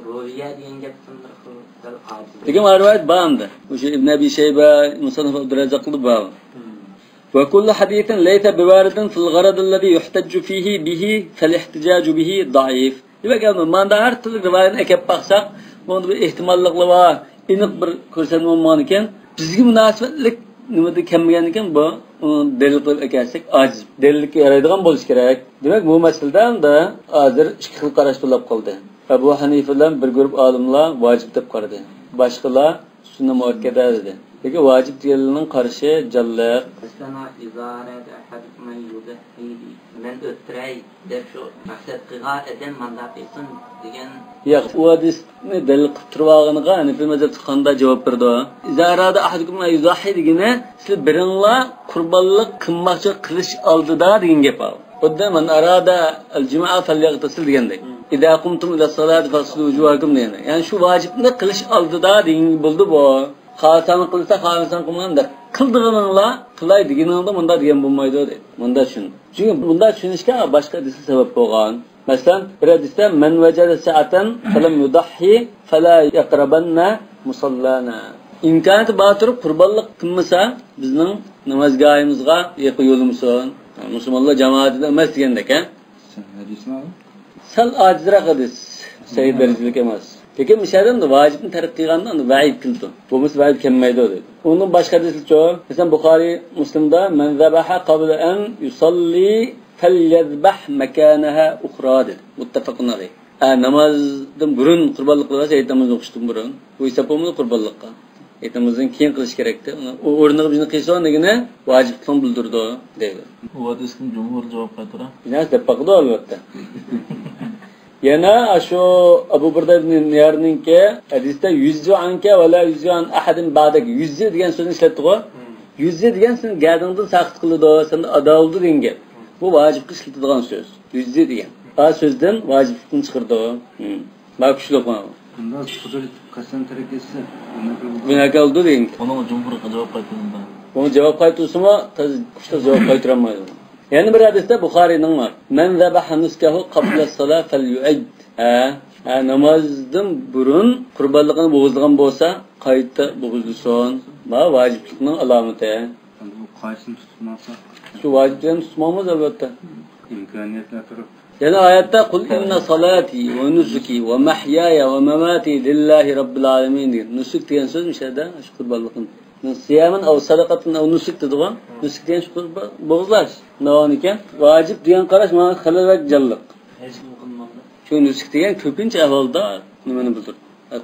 Ro'ya degan gap Lekin rivoyat ba'mdi. O'sha Ibn Abi Shayba, Musannaf Abdurrazzaq qilib ba'm. وكل حديث ليس بوارد في الغرض الذي يحتج فيه به فالاحتجاج به ضعيف. Demek yani manda her türlü rivayetini ekip baksak, bunda bir ihtimallıklı var, inik bir ko'rsatma olmagan bizga munosabatlik nimada kelmagan ekan bu dalil qilib ekersek aciz. Dalilga yaraydigan bo'lish kerak. Demak bu masalada hozir ikki xil qarash bo'lib qoldi. Abu Hanifa bilan bir guruh olimlar vojib deb qaradi. Boshqalar sunna muakkada dedi. Peki vacip diyelerinin karşı callık. Sana izaret ahadikum yudahidi. Men ötürey deb şu maksat qığa eden mandat etsin degan. Yo'q, u hadisni dalil qilib turganligiga Hanifi mazhab chiqqanda javob berdi. Izarada ahadikum yudahi degani siz biringlar qurbonlik qilmoqchi qilish oldida degan gap bor. Xuddi man arada al-jimaa falyaghtasil degandek. İza qumtum ila salati faslu wujuhakum degani. Ya'ni shu vojibni qilish oldida degan bo'ldi bu. Xasanı qilsa xasan qilmanda qildig'ininglar qilay deganingda bunda degan bo'lmaydi dedi. Bunda shun. Chunki bunda tushunishga boshqa hadis sabab bo'lgan. Masalan, bir hadisda man wajada sa'atan falam yudahhi fala yaqrabanna musallana. İmkoniyati bor turib qurbonlik qilmasa bizning namozgohimizga yaqin yo'limisin. Musulmonlar jamoatida emas degandek, ha? Hadismi? Sal ajizroq hadis. Sayyid darajalik emas. Peki müşahedem de vacibini terk kılganda onu vaid kıldı. Bu mis vaid kemmeydi o dedi. Onun başka hadisi çoğu. Mesela Bukhari Müslim'de men zebaha qabla en yusalli felyezbah mekanaha ukhra dedi. Muttafaqun aleyh. Namazdan burun qurbonlik qilsa aytamizni o'qishdan burun. Bu esa bo'lmaydi qurbonlikqa. Aytamizdan keyin qilish kerakda. U o'rniga bizni qilsa degani vojiblikni bildirdi dedi. Bu hadisning jumhur javob qaytara. Binoz deb baqdi albatta. Yana şu Abu Burda ibn Niyar'ninki hadisda yüzü anke ve la yüzü an ahadin ba'dak yüzü degan so'zni ishlatdi-ku. Yüzü degan sen gadingdan saqit qildi, sen ado oldi degan. Bu vojib qiladigan so'z. Yüzü degan. A so'zdan vojiblikni chiqirdi. Bak shular qo'ydi. Bunda qudrat qasam tarakesi. Bunaqa oldi degan. Onun jumhur javob qaytardi. Bunu cevap qaytarsama kuchli javob qaytarmaydi. Yani bir hadiste Bukhari'nin var. Men zebaha nuskahu qabla salat falyu'id. Namazdan burun qurbonligini bo'g'izlagan bo'lsa, qayta bo'g'izlasin. Bu vojiblikning alomati. Bu qaysini tutmasa? Shu vojibni tutmamiz albatta. İmkoniyatlar turib. Yani ayette kul inna salati ve nusuki ve mahyaya ve mamati lillahi rabbil alamin diyor. Nusuk diyen söz mü şeyde? Şu qurbonliqni. Siyamen av sadaqatin av nusuk dediğin. Nusuk diyen şu bo'g'izlash. Navon ekan. Vojib degan qarash mana xalal jalliq. Hech kim qilmadi. Shu nusuk degan ko'pincha ahvolda nimani bildir?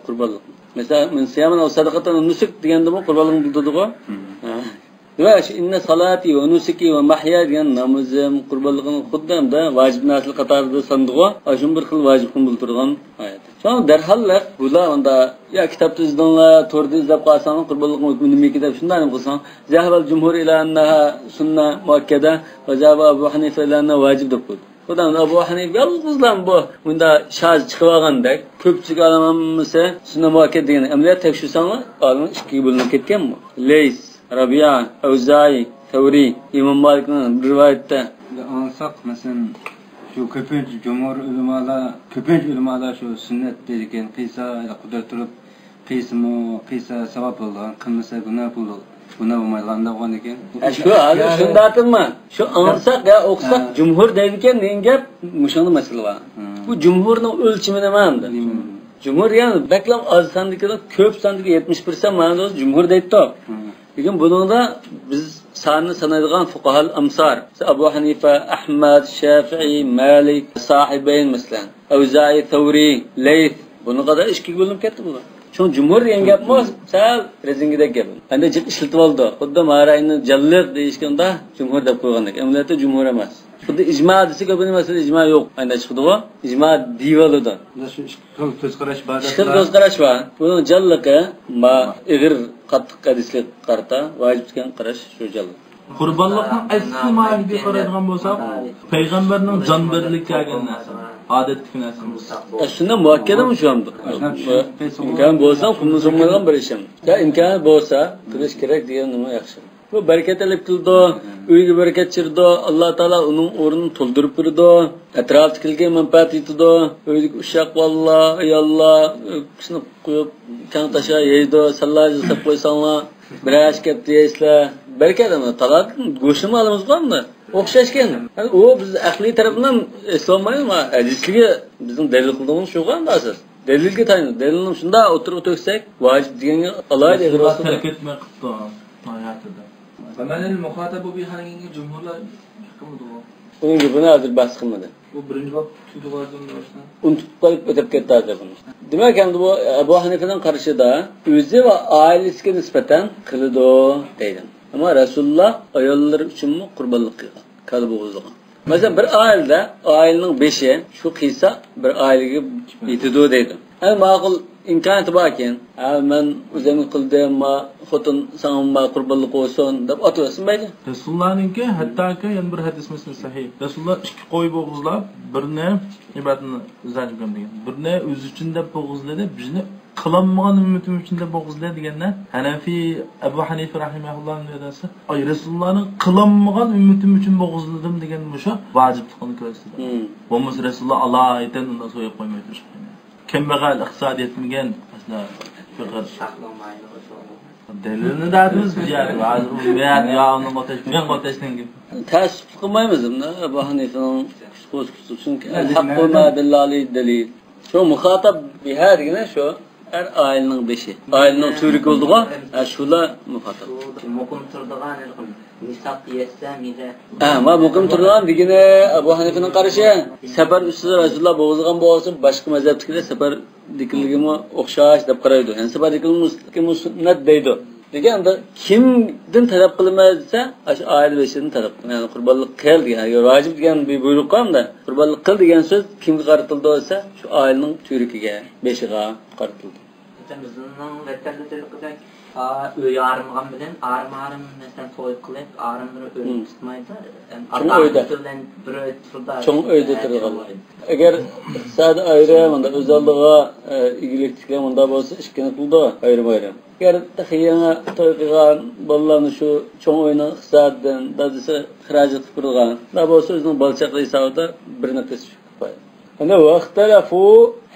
Qurbonliq. Mesela men siyamen av sadaqatin av nusuk deganda bu qurbonliqni bildirdi-ku. Ve inna salati ve nusuki ve mahya degan namozim qurbonligini xuddi hamda vojib narsalar qatorida sandiqo, ashun bir xil vojibni bildirgan oyat. Sonra derhal bular onda ya kitobda izlanglar, to'rda izlab qolsang qurbonlikni hukmi nima deb shunday qilsang, zahval jumhur ila annaha sunna muakkada va zahaba Abu Hanifa ila annaha vojib deb qo'ydi. Xudodan Abu Hanifa yolg'izdan bu bunda shoz chiqib olgandek, ko'pchilik olimlar sunna muakkada degan amaliyot tekshirsanglar, olimlar ikkiga bo'linib ketganmi? Lays Rabia, Avzai, Tavri, İmam Malik'nin rivayette. Ansak mesela şu köpünç cumhur ulamalar şu sünnet dedikken qiysa qudrat turib qiysa savab bo'lgan, qilmasa gunoh bo'ladi. Gunoh bo'lmaydigan bo'lgan ekan. Şu hali shunda aytma. Şu ansak ya o'qsak jumhur deydigan degan gap mushuni masala bor. Bu jumhurning o'lchimi nima endi? Jumhur yani beklam az sandikidan ko'p sandiki 71% ma'nosi jumhur deydi. Lekin buningda biz sanni sanaydigan fuqahal amsar, Abu Hanifa, Ahmad, Shafi'i, Malik, sahibayn masalan, Avza'i, Tavri, Layth, bunga qadar ikkiga bo'linib ketdi bular. Çünkü cumhur degan gapmi sal rezingidek gap. Endi jiq ishlatib oldi. Xuddi marayni jalliq deyishganda cumhur deb qo'ygandek. Amaliyotda cumhur emas. Xuddi ijmo desa ko'pini masala ijmo yo'q. Endi chiqdi-ku. Ijmo deyiladi. Shu xil ko'z qarash bor. Xil ko'z qarash bor. Buning jalliqi ma ig'ir qattiq hadisga qarata vojib ekan qarash shu jalliq. Qurbonlikning asli ma'noga qaraydigan bo'lsak, payg'ambarning jon berlik kelgan narsa, odatlik narsa. Aslında muhakkadami shu hamda. İmkan bo'lsa, qulni so'magan bir ishim. Ya imkon bo'lsa, qilish kerak degan nima yaxshi. Bu barakat olib keldi, uyga barakat chirdi, Alloh taolo uning o'rnini to'ldirib berdi, atrofdagilarga manfaat yetdi. Uyda ushaq vallah, ey Alloh, kishini qo'yib, kang tasha yeydi, sallat qilib qo'ysanglar, birash ketdi yeysizlar. Barakat ana talaq go'shtni olamiz qoldi. O'xshashgan. U biz aqliy tarafdan islommaymi? Hadisga bizning dalil qildig'imiz shu ham asos. Dalilga tayinli. Dalilni shunda o'tirib to'ksak, vojib deganga alohida e'tibor harakatma qildi hayotida. Famanil muxatabu bi halangi jumhurlar qildi. Bunga buni hozir bahs qilmadi. Bu birinchi bob tutuqlardan boshdan. Unutib qolib o'tib ketdi buni. Demak, endi bu Abu Hanifaning qarashida o'zi va oilasiga nisbatan qildi deydi. Ama Rasulullah ayollar uchunmi qurbonlik qilgan, qalbi o'zlagan. Masalan, bir oilada oilaning 5i shu qilsa bir oilaga yetadi deydi. Al ma'qul imkoniyati bor ekan, men o'zim qildim, xotin sanamma qurbonlik olsun deb atlasin mayli. Rasulullohninki hattoki yana bir hadis misli sahih. Rasululloh ikki qo'y bo'g'izlab, birini ibodatni zajgan degan. Birini o'zi uchun deb bo'g'izladi, bizni qilolmagan ummatim uchun deb bo'g'izladi deganlar. Hanafi Abu Hanifa rahimahullohning dadasi, ay Rasulullohning qilolmagan ummatim uchun bo'g'izladim degan musha vojibligini ko'rsatdi. Bo'lmasa Rasululloh alohida undan so'yib qo'ymaydi turishgan. Kambag'al iqtisod yetmagan asla fiqr saqlamaydi o'sha. Dalilni dadimiz buyadi. Hozir u buyad yo uni qo'tashgan qo'tashdan Tasvip qilmaymiz buni. Abu Hanifaning kuch chunki al-haqqu ma billahi dalil. Shu muxatab biha degani shu her ailenin 5'i. Ailenin türük olduğu şula muhatap. Mukum turduğan misaq yetse mide. Ama mukum turduğan digine Abu Hanife'nin karışı sefer üstüne Resulullah boğulgan boğulsun başka mezheptekiler sefer dikilgimi okşaş dep qaraydı. Yani sefer dikilgimi sünnet deydi. Deganda kimden talep qilmaysa aş aile beşini talep qiladi. Yani qurbonlik qil degan, agar vojib degan bir buyruq qoldi. Qurbonlik qil degan so'z kimga qaratildi bo'lsa, shu ailening turikiga, beshiga qaratildi. Bizning vatandaşlar öy armağan bilen armağan mesela toy qilib, armağanı öy tutmaydı. Çoğun öyde turgan. Agar sad ayrı manda o'zalliga igiliklikka manda bo'lsa, ishkini qildi, ayrim. Agar taxiyana toy qilgan bolalarni shu cho'ng o'yini hisobidan dadisi xarajat qilib turgan. Da bo'lsa o'zining balchaqli hisobida birini qisib qo'yadi. Ana vaqtalafu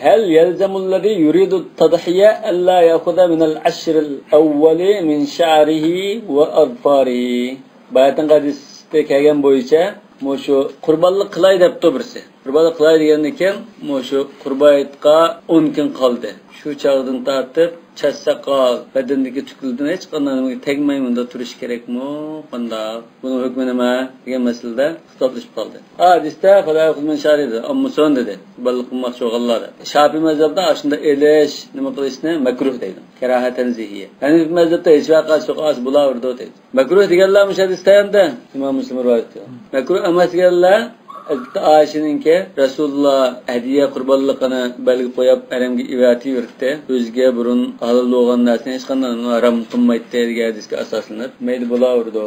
hal yalzamu alladhi yuridu at-tadhiya alla ya'khudha min al-ashr al-awwal min sha'rihi wa adfarihi. Bayatan hadisda kelgan bo'yicha Moşu qurbonlik qilay debdi birisi. Qurbonlik qilay degandan moşu qurbonlikqa 10 kun qoldi. Shu chog'dan tortib chassaqol badandagi tukildan hech qanday nimaga tegmaymanda turish kerakmi? Qanday? Buni hukmi nima degan masalada xitoblashib qoldi. Hadisda fala hukmun shar'iydi, ammo son dedi. Qurbonlik qilmoqchi o'g'illar. Shafiy mazhabida shunda elish, nima qilishni makruh deydi. Karahat tanzihiyya. Ya'ni mazhabda hech vaqt so'qas bo'laverdi deydi. Makruh deganlar mush hadisda hamda Imom Muslim rivoyat qilgan. Makruh emas deganlar Ayşe'ninki Resulullah hediye qurbonligini belgi qo'yib aramga ivati yurtdi. O'ziga burun halol bo'lgan narsani hech qanday harom qilmaydi degan hadisga asoslanib, mayli bo'laverdi.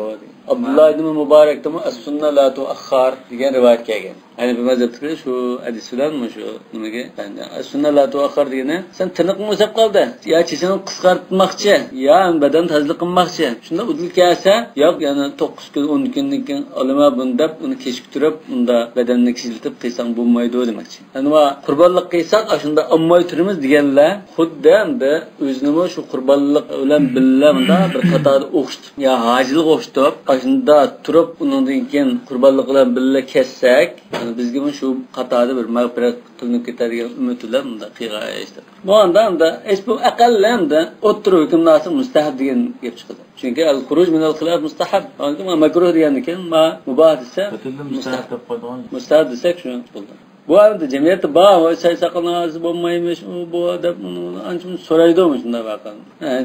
Abdullah ibn Mubarakdan as-sunna la tu'akhkhar degan rivoyat kelgan. Yani bu mazhabda shu hadis bilan shu nimaga endi as-sunna la tu'akhkhar degani sen tiniqni o'sab qoldi. Ya chechini qisqartmoqchi, ya badan tazliq qilmoqchi. Shunda udil kelsa, yo'q, ya'ni 9 kun 10 kundan keyin olama buni deb uni kechiktirib, unda badanni kishiltib qilsang bo'lmaydi demoqchi. Yani va qurbonlik qilsak, shunda ammay turimiz deganlar xuddi endi o'zini shu qurbonlik bilan billa bunda bir qatorda o'xshatib, ya hojilik o'xshatib, shunda turib undan keyin qurbonlik bilan billa kessak, yani bizga shu qatorda bir mag'firat qilinib ketadigan umid bilan bunda qilg'ayishdi. Bu anda hech bu aqallamda o'ttiruv hukmnasi mustahab degan gap chiqadi. Chunki al-xuruj min al-xilaf mustahab. Makruh degandan keyin mubah desa mustahab deb qo'ygan. Mustahab desak shuni bo'ldi. Bu arada cemiyette bağ, say sakal namazı bulmaymış, bu adab bunu ancak soraydı olmuş bunda bakalım.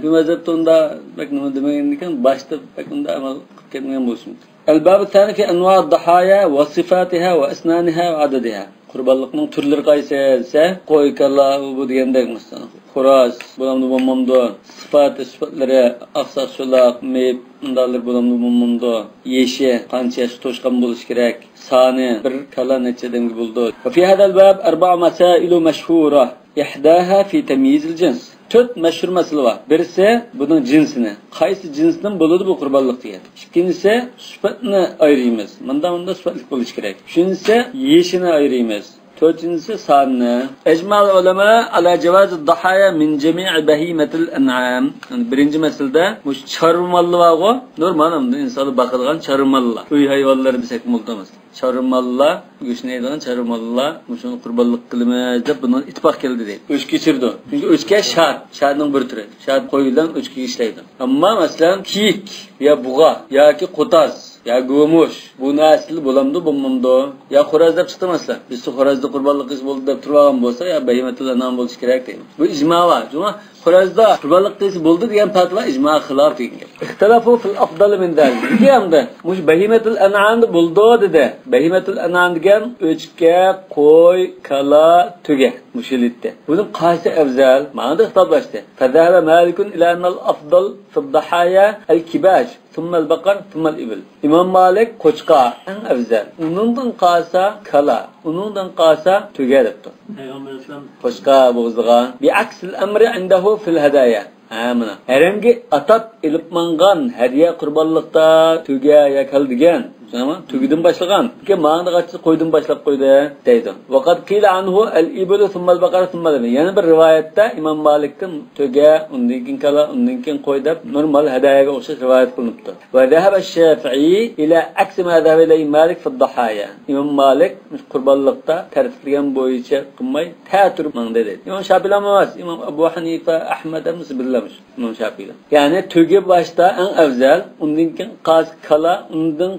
Bir mezhepte onda pek ne demeyen başta pek onda amal ketmeyen bulsun. El-bab الثاني في أنواع الضحايا وصفاتها وأسنانها وعددها. Kurbanlıkның türleri qaysi ise qo'y, kalla bu degandek mesela. Xo'roz, bulamdı bo'lmamdi. Sifatlari aqsoq cho'loq, meyib, undalar bo'lamdi bo'lmamdi. Yeshi, qancha to'shqan bo'lish kerak. Soni bir kalla nechadan bo'ldi. Va fi hadal bab arba'a masailu mashhura. İhdaha fi tamyiz al-jins. 4 mashhur masala var. Birisi bunun cinsini. Qaysi jinsdan bo'ladi bu qurbonlik degan. İkincisi sifatni ayırıymiz. Bunda sifatlik bo'lish kerak. Üçüncüsü yeshini ayırıymiz. Dördüncüsü sanını. Ecmal ulema ala cevaz ad-dahaya min cemi' bahimatil an'am. Yani birinci meselede bu çarımallı var o. Normal ama insanı bakılgan çarımallı. Uy hayvanları desek multamız. Çarımallı, güçneyden çarımallı. Muşun kurbanlık kılımız da bunun ittifak geldi değil. Üçkü çırdı. Çünkü üçkü şart. Şartın bir türü. Şart koyulan üçkü işleydi. Ama mesela kik ya buğa ya ki kutaz. Ya gumuş, bu nasıl bulamdı bulmamdı. Ya xorazda çıktı mesela. Biz xorazda kurbanlık iş buldu da turağım bolsa ya behimetul anam buluş gerek değil. Bu icma var. Cuma xorazda kurbanlık iş buldu diyen fatva icma xilaf diyen. İhtilafu fil afdal min dalik. Diyemdi. Muş behimetul anam buldu dedi. Behimetul anam diyen öçke, koy, kala, tüge. Muşilitte. Bunun qaysi afzal? Ma'nada ixtilaflaştı. Fazahaba Malikun ila annal afdal fil dahaya el-kibash. ثم البقر ثم الإبل. İmam Malik koçka en afzal. Onundan qasa kala, onundan qasa tüge depti. Peygamber Efendimiz Koçka bo'g'izdigan. Bi aksil amri indahu fil hadaya. Amina. Herhangi atat ilib mangan hadiya qurbonlikda tüge ya kal degan. Tamam, tügüdün başlagan. Ki mağanda kaçtı koydun başlap koydu deydi. Vakat qila anhu el-iblu thumma al-baqara thumma al-ibil. Yani bir rivayette İmam Malik'ten tüge, ondan kala, ondan koy deb normal hadayaga o'xshash rivayet qilinibdi. Va zahaba ash-Shafi'i ila aksi ma zahaba ilayhi Malik fi ad-dahaya. İmam Malik qurbonlikda tartiblagan bo'yicha qilmay ta'tur mangda dedi. İmam Shafi'i emas, İmam Abu Hanifa, Ahmad emas billamış. İmam Shafi'i. Yani tüge başta en afzal, ondan kala, ondan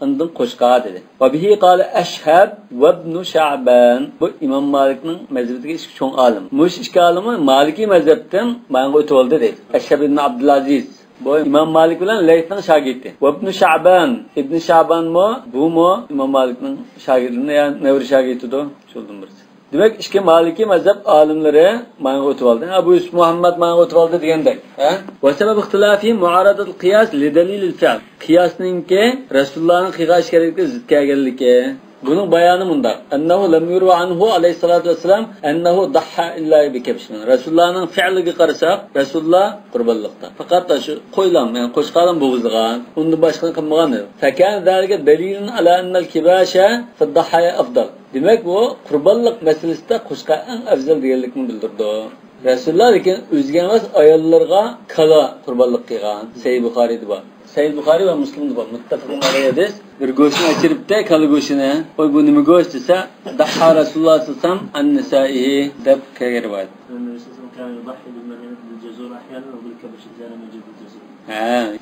ondan qo'shqa dedi. Va bihi qala Ashhab va ibn Sha'ban. Bu İmam Malikning mazhabidagi ikki cho'ng olim. Mush ikki olimi Maliki mazhabdan manga o'tib oldi dedi. Ashhab ibn Abdulaziz bu İmam Malik bilan Laythning shogirdi. Va ibn Sha'ban, ibn Sha'ban bu İmam Malikning shogirdini, yani nevri shogirdido. Şoldim birisi. Demek işte Maliki mezhep alimleri manga o'tib oldi. Abu Yusuf Muhammad manga o'tib oldi degandek. Va sabab ixtilafi muaradatul qiyas li dalilil fi'l. Qiyasninki Rasulullohning qiyas kerakli zid kelganligi. Bunun bayanı bunda. Ennehu lem yurva anhu aleyhissalatu vesselam ennehu dahha illa bi kabshin. Rasulullah'ın fi'liga qarasak, Rasulullah qurbonlikda. Faqat şu qo'ylam, yani qo'shqadan bo'g'izdigan, undan boshqa qilmagan. Fakan zalika dalilun ala annal kibasha fi dahaya afdal. Demek bu qurbonlik masalasida qo'shqa eng afzal deganlikni bildirdi. Rasulullah lekin o'ziga emas ayollarga kala qurbonlik qilgan. Sahih Buxoriyda bor. Sahih Buxoriy va Muslimda bor. Muttafaqun alayhi. Bir go'shtni achiribdi, kala go'shtini. Qo'y bu nima go'sht desa, dahha Rasululloh sallallohu alayhi vasallam an-nisa'i deb kelgan rivoyat.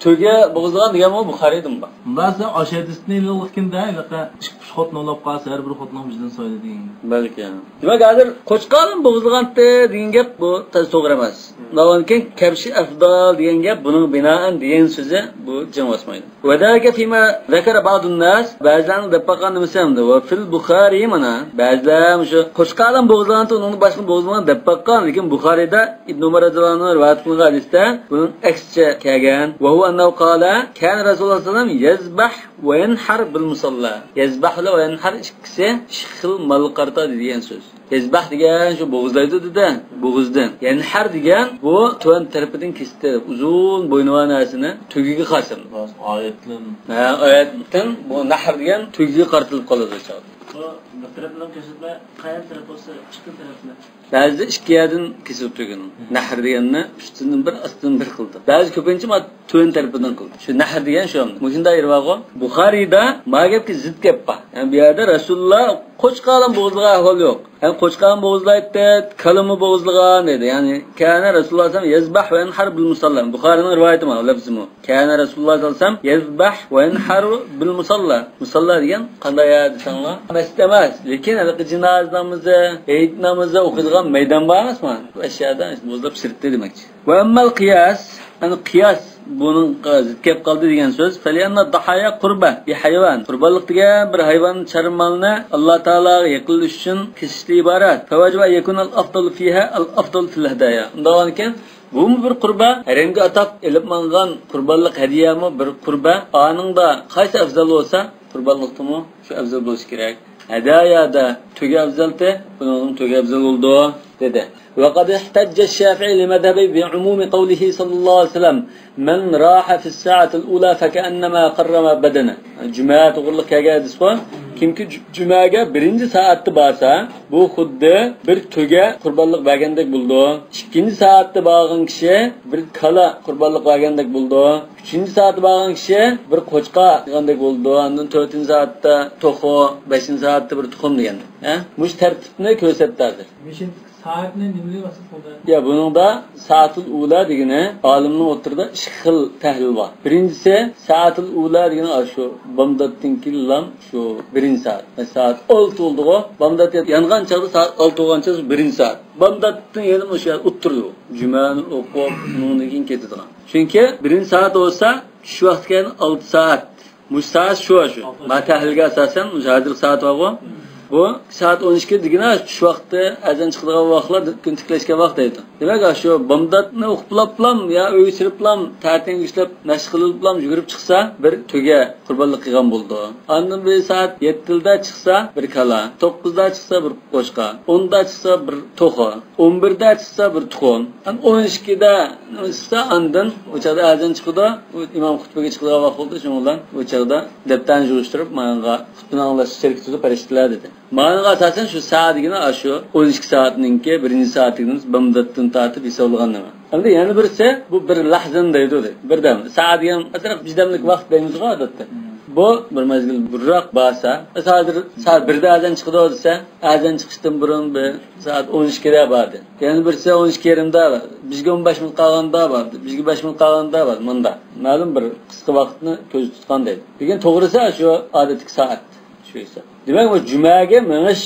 Tüge bo'g'izdigan degan bu Buxoriydan bor. Ba'zi oshadisni ilg'ikda ilaqa ish xotni olib qolsa, har bir xotni bizdan so'ydi degan. Balki. Demak, hozir qo'chqorin bo'g'izdiganda degan gap bu to'g'ri emas. Navonkin kabshi afdal degan gap buning binoan degan so'zi bu jim osmaydi. Va dalika fima zakara ba'dun nas, ba'zan deb qolgan nimasamdi. Va fil Buxoriy mana ba'zlar shu qo'chqorin bo'g'izdiganda uning boshqa bo'g'izdigan deb qolgan, lekin Buxoriyda Ibn Umar radhiyallohu anhu rivoyat qilgan hadisda buning aksicha kelgan. Wa huwa annahu qala kana Rasululloh sallallohu alayhi vasallam yazbah va yanhar bil musalla. Yazbah va yanhar ikkisi xil mal qarta degan so'z. Yazbah degan shu bo'g'izlaydi dedi, bo'g'izdan. Yanhar degan bu to'n tarafidan kesdi, uzun bo'ynavonasini tugiga qasim. Oyatdan. Oyatdan bu nahr degan tugiga qartilib qoladi chaq. bu bir taraf bilan ko'rsatma qaysi taraf bo'lsa ikki tarafni ba'zida ikki yerdan kesib turgan. Nahr deganni ustidan bir ostidan bir qildi. ba'zi ko'pincha to'yin tarafidan qildi. Shu nahr degan shu. Mushunda irvaqo Buxariyda magapga zid gap bor. Yani bu yerda Rasululloh qo'chqalan bo'g'izlagan ahvol yo'q. Yani qo'chqalan bo'g'izlaydi, kalimi bo'g'izlagan dedi. Yani kana Rasululloh sallam yazbah va yanhar bil musalla. Buxariyning rivoyati mana lafzi bu. Kana Rasululloh sallam yazbah va yanhar bil musalla. Musalla degan qanday desanglar? Emas, lekin hali jinoz namozi, eid namozi o'qilgan maydon bor emasmi? Bu ashyoda bo'zlab shirkdi demakchi. Va ammal qiyas, yani qiyas bunun kep kaldı degan söz. Feliyanna dahaya qurba bir hayvan. Qurbanlık degan bir hayvan çarmalını Allah Teala yakılış için kesişli ibaret. Fevacaba yekunal afdalu fiha al afdalu fil hadaya. Ondan eken bu bir qurba, rengi atab elip mangan qurbanlık hediye mi bir qurba. Anın da qaysi afzal olsa qurbanlıkta mı şu afzal buluş gerek. Hedaya da tüge afzaldı, bunun tüge afzal oldu dedi. وقد احتج الشافعي لمذهبه بعموم قوله صلى الله عليه وسلم من راح في الساعة الأولى فكأنما قرم بدنه. Cuma to'g'riliq kelgan deswa kimki jumaga birinchi soatda borsa bu xuddi bir to'ga qurbonlik bergandek bo'ldi. Ikkinchi soatda borgan kishi bir kala qurbonlik bergandek bo'ldi. Uchinchi soatda borgan kishi bir qo'chqa qilgandek bo'ldi. Undan 4-soatda to'xo, 5-soatda bir tuxum degan. Mush tartibni ko'rsatadi. Saatni nimli vasf bo'ldi. Ya bunun da saatul ula degani olimning o'tirida ikki xil tahlil bor. Birinchisi saatul ula degani shu bomdatdan killam shu birinchi soat. Soat 6 oldu. Bomdat yangan chog'da soat 6 bo'lgancha birinchi soat. Bomdatdan yana o'sha o'tirdi. Jumani o'qib, bundan ketdi. Chunki birinchi soat bo'lsa shu vaqtga 6 soat. Bu soat shu. Ma tahlilga asosan hozir soat bor. Bu saat 12 degani shu vaqtda azan chiqadigan vaqtlar kun tiklashga vaqt edi. Demak, shu bomdatni o'qiblam ya o'ychiriblam, ta'tin ishlab, nash qiliblam yugurib chiqsa, bir to'ga qurbonlik qilgan bo'ldi. Ondan bir soat 7 da chiqsa, bir kala, 9 da chiqsa bir qo'shqa, 10 da chiqsa bir to'xo, 11 da chiqsa bir tuxum, 12 da chiqsa ondan o'chada azan chiqdi, imom xutbaga chiqadigan vaqt bo'ldi, shundan o'chada debdan yurishtirib, menga xutbani anglash kerak deb farishtalar dedi. Ma'noga asosan shu soat degani shu 12 soatninki birinchi soatning bomdatdan tortib hisoblagan nima. Endi yana birisi bu bir lahzan deydi. Birdam soat degan atraf bijdamlik vaqt deymiz-ku odatda. Bu bir mezgil burroq bo'lsa, hozir soat 1 da azan chiqdi desa, azan chiqishdan burun bir soat 12 da bordi. Yana birisi 12:30 da bor. Bizga 15 minut qolganda bordi. Bizga 5 minut qolganda bor. Munda ma'lum bir qisqa vaqtni ko'z tutgan deydi. Lekin to'g'risi shu odatdagi soat shu esa. Demak, bu jumaga minish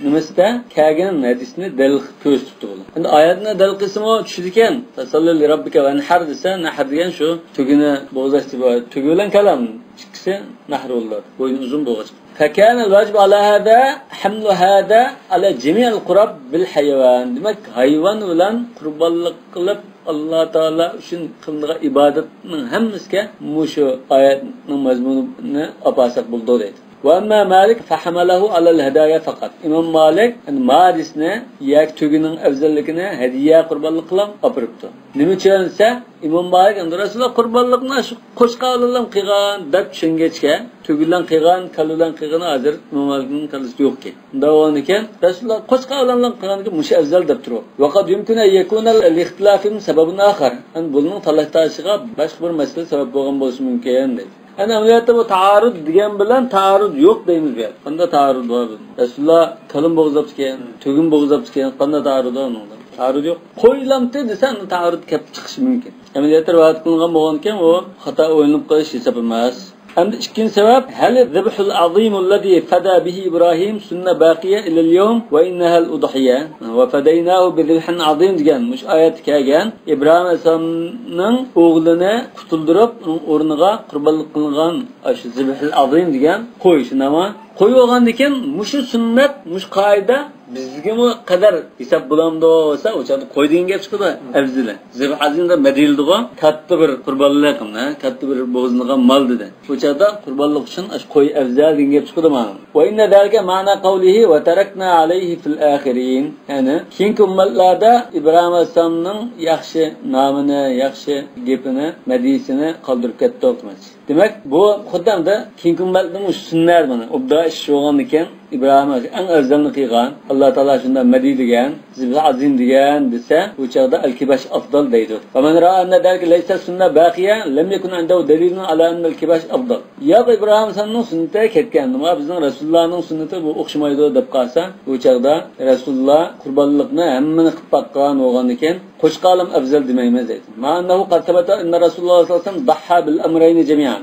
nimasida kelgan hadisni dalil ko'z tutdi bo'lar. Endi oyatni dalil qilsam tushdi ekan. Tasalli robbika va nahr desa, nahr degan shu tugini bo'g'zash deb oyat. Tugi bilan kalam ikkisi nahr bo'ladi. Bo'yni uzun bo'g'az. Fakana al-wajib ala hada hamlu hada ala jami' al-qurab bil hayvan. Demak, hayvon bilan qurbonlik qilib Allah Taala uchun qilgan ibodatning hammasiga mushu oyatning mazmunini opasak bo'ldi deydi. وأما مالك فحمله على الهدايا فقط. İmam Malik madisni yak tuginin afzalligini hadiya qurbonlik qilib opiribdi. Nima uchun esa İmam Malik Rasululloh qurbonlikni shu qo'shqalardan qilgan deb tushungachga tugilan qilgan, kalulan qilgan hozir İmam Malikning kalisi yo'q ekan. Davon ekan Rasululloh qo'shqalardan qilganiga mush afzal deb turib. Vaqad yumkin an yakuna al-ixtilafin sababun akhar. Buning talashtashiga boshqa bir masala sabab bo'lgan bo'lishi mumkin dedi. Ana amaliyotda bu ta'arud degan bilan ta'arud yo'q deymiz bu yerda. Qanday ta'arud bor? Rasululloh kalim bo'g'izabdi, tugin bo'g'izabdi, qanday ta'arud bor unda? Ta'arud yo'q. Qo'ylamdi desa, ta'arud kelib chiqishi mumkin. Amaliyotda rivoyat qilingan bo'lgan ekan, u xato o'ylanib qolish hisob emas. Endi ikkinchi sabab hal zibhul azim allazi fada bihi Ibrohim sunna baqiya ila al-yawm va innaha al-udhiya va fadaynahu bi zibhin azim degan mush oyat kelgan Ibrohim alayhisolamning o'g'lini qutuldirib uning o'rniga qurbonlik qilingan shu zibhul azim degan qo'yish nima qo'yib olgan ekan mush sunnat mush qoida bizga mu qadar hisob bo'lamdi bo'lsa o'chada qo'ydigan gap chiqdi afzili zibh azimda madildigo katta bir qurbonlik qilna katta bir bo'g'izligan mol dedi o'chada qurbonlik uchun qo'y afzal degan gap chiqdi mana va inna zalika ma'na qawlihi va tarakna alayhi fil akhirin ya'ni keyingi ummatlarda Ibrohim alayhisolamning yaxshi nomini yaxshi gapini madisini qoldirib ketdi o'qmas demak bu xuddamda keyingi ummatning sunnat mana obda ish bo'lgan ekan İbrahim en azalını kıygan Allah Teala şunda medi diyen zibza azim diyen dese bu çağda el-kibaş afdal deydi. Ve men ra'a enne derki leyse sünne bakiye lem yekun endehu delilun ala enne el-kibaş afdal. Ya İbrahim senin sünnete ketken ama bizim Resulullah'ın sünneti bu okşamaydı dep kalsa bu çağda Resulullah kurbanlıkını hemmini kıp bakkan olgan iken qo'shqalim afzal demaymiz deydi. Ma'annahu qad sabata inna Rasululloh sallallohu alayhi vasallam dahha bil amrayni jami'an.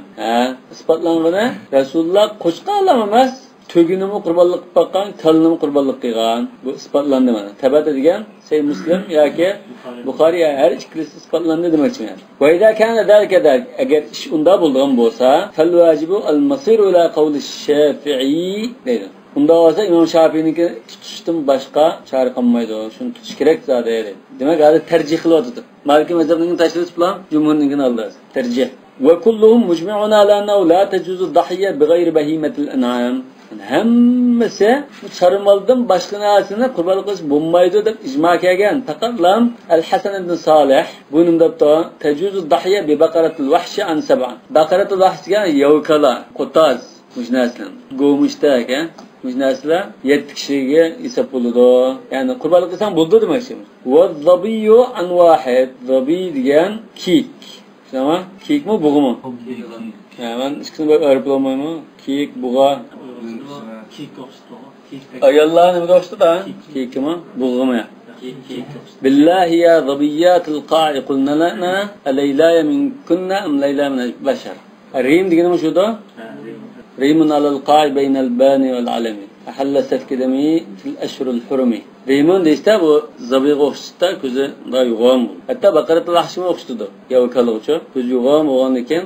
Isbotlangani Rasululloh qo'shqalim emas, tug'inimi qurbonlik qilib bakkan, kalnimi qurbonlik qilgan. Bu isbotlandi mana. Tabata degan Sahih Muslim yoki Buxoriy har ikkisi isbotlandi demoqchiman. Va idza kana dalika agar ish unda bo'lgan bo'lsa, fal vajibu al-masiru ila qawli Shafi'i deydi. Unda olsa İmam Şafii'ninki tutuşdan başqa çare qolmaydi. Shuni tutish kerak zade edi. Demak, hozir tarjih qilyapti. Maliki mazhabining tashrih bilan jumhurninkini oldi. Tarjih. Wa kulluhum mujmi'un ala annahu la tajuzu ad-dahiyya bighayri bahimatil an'am. Hammasi charmaldan boshqa narsani qurbonlik qilish bo'lmaydi deb ijmo kelgan. Faqatlam Al-Hasan ibn Salih buni debda tajuzu ad-dahiyya bi baqaratil wahshi an sab'a. Baqaratul wahshga yovkala, qotaz, mujnaslan, go'mushtaka Müjnaslar 7 kişiye isap buldu. Yani kurbanlık insan buldu demek için. Ve zabiyyu an vahid. Zabi diyen kik. Tamam? Kik mi buğu mu? Yani ben işkisini böyle öğrenip olmayayım mı? Kik, buğa. Kik koştu. Ayallah ne koştu da? Kik mi? Buğu mu ya? Billahi ya zabiyyatul qa'i kulna lana eleylaya min kunna am leyla min beşer. Rim diyen mi şu da? ريم على القاع بين الباني والعلمي أحل سفك دمي في الأشهر الحرمي ريمون ديستا bu zabiga o'xshitda ko'zi da yo'g'on. Hatto baqaratul ahshimi o'xshitdi. Yovkalig'icha ko'z yo'g'on bo'lgan ekan,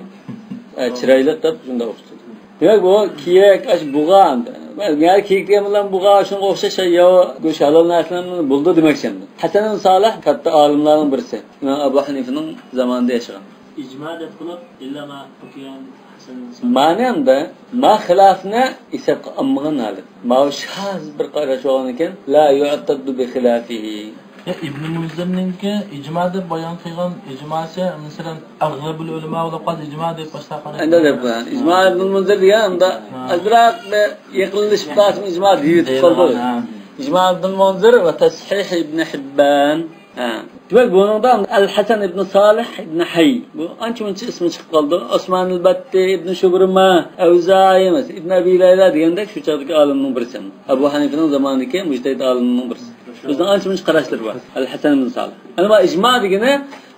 chiroyli deb shunda o'xshitdi. Demak bu kiyek ash bug'an. Menga kiyikga bilan bug'a shunga o'xshash yo go'sh halol narsalarni buldi demoqchiman. Hasan Salih katta olimlarning birisi. Imom Abu Hanifaning zamonida yashagan. İcma deb qilib illama o'qigan Ma'namda ma xilafni isab qilmagan hali. Ma shaz bir qarash olgan ekan, la yu'taddu bi xilafihi. İbn Munzirninki icma deb bayon qilgan icmosi, masalan, ag'labul ulamo va qaz icma deb boshqaqa. Endi deb qo'ygan. Icma Ibn Munzir deganda azroq yaqinlashib qolsin icma deyib qoldi. Icma Ibn Munzir va tashih Ibn Hibban. Demek bununda Al-Hasan ibn Salih ibn Hay. Bu ancha-muncha ismi chiqib qoldi. Osman al-Batti ibn Shubrma, Avza'i emas, Ibn Abi Layla degandek shu chaqdagi olimning birisi. Abu Hanifaning zamonidagi mujtahid olimning birisi. Bizning ancha-muncha qarashlar bor. Al-Hasan ibn Salih. Ana bu ijmo degani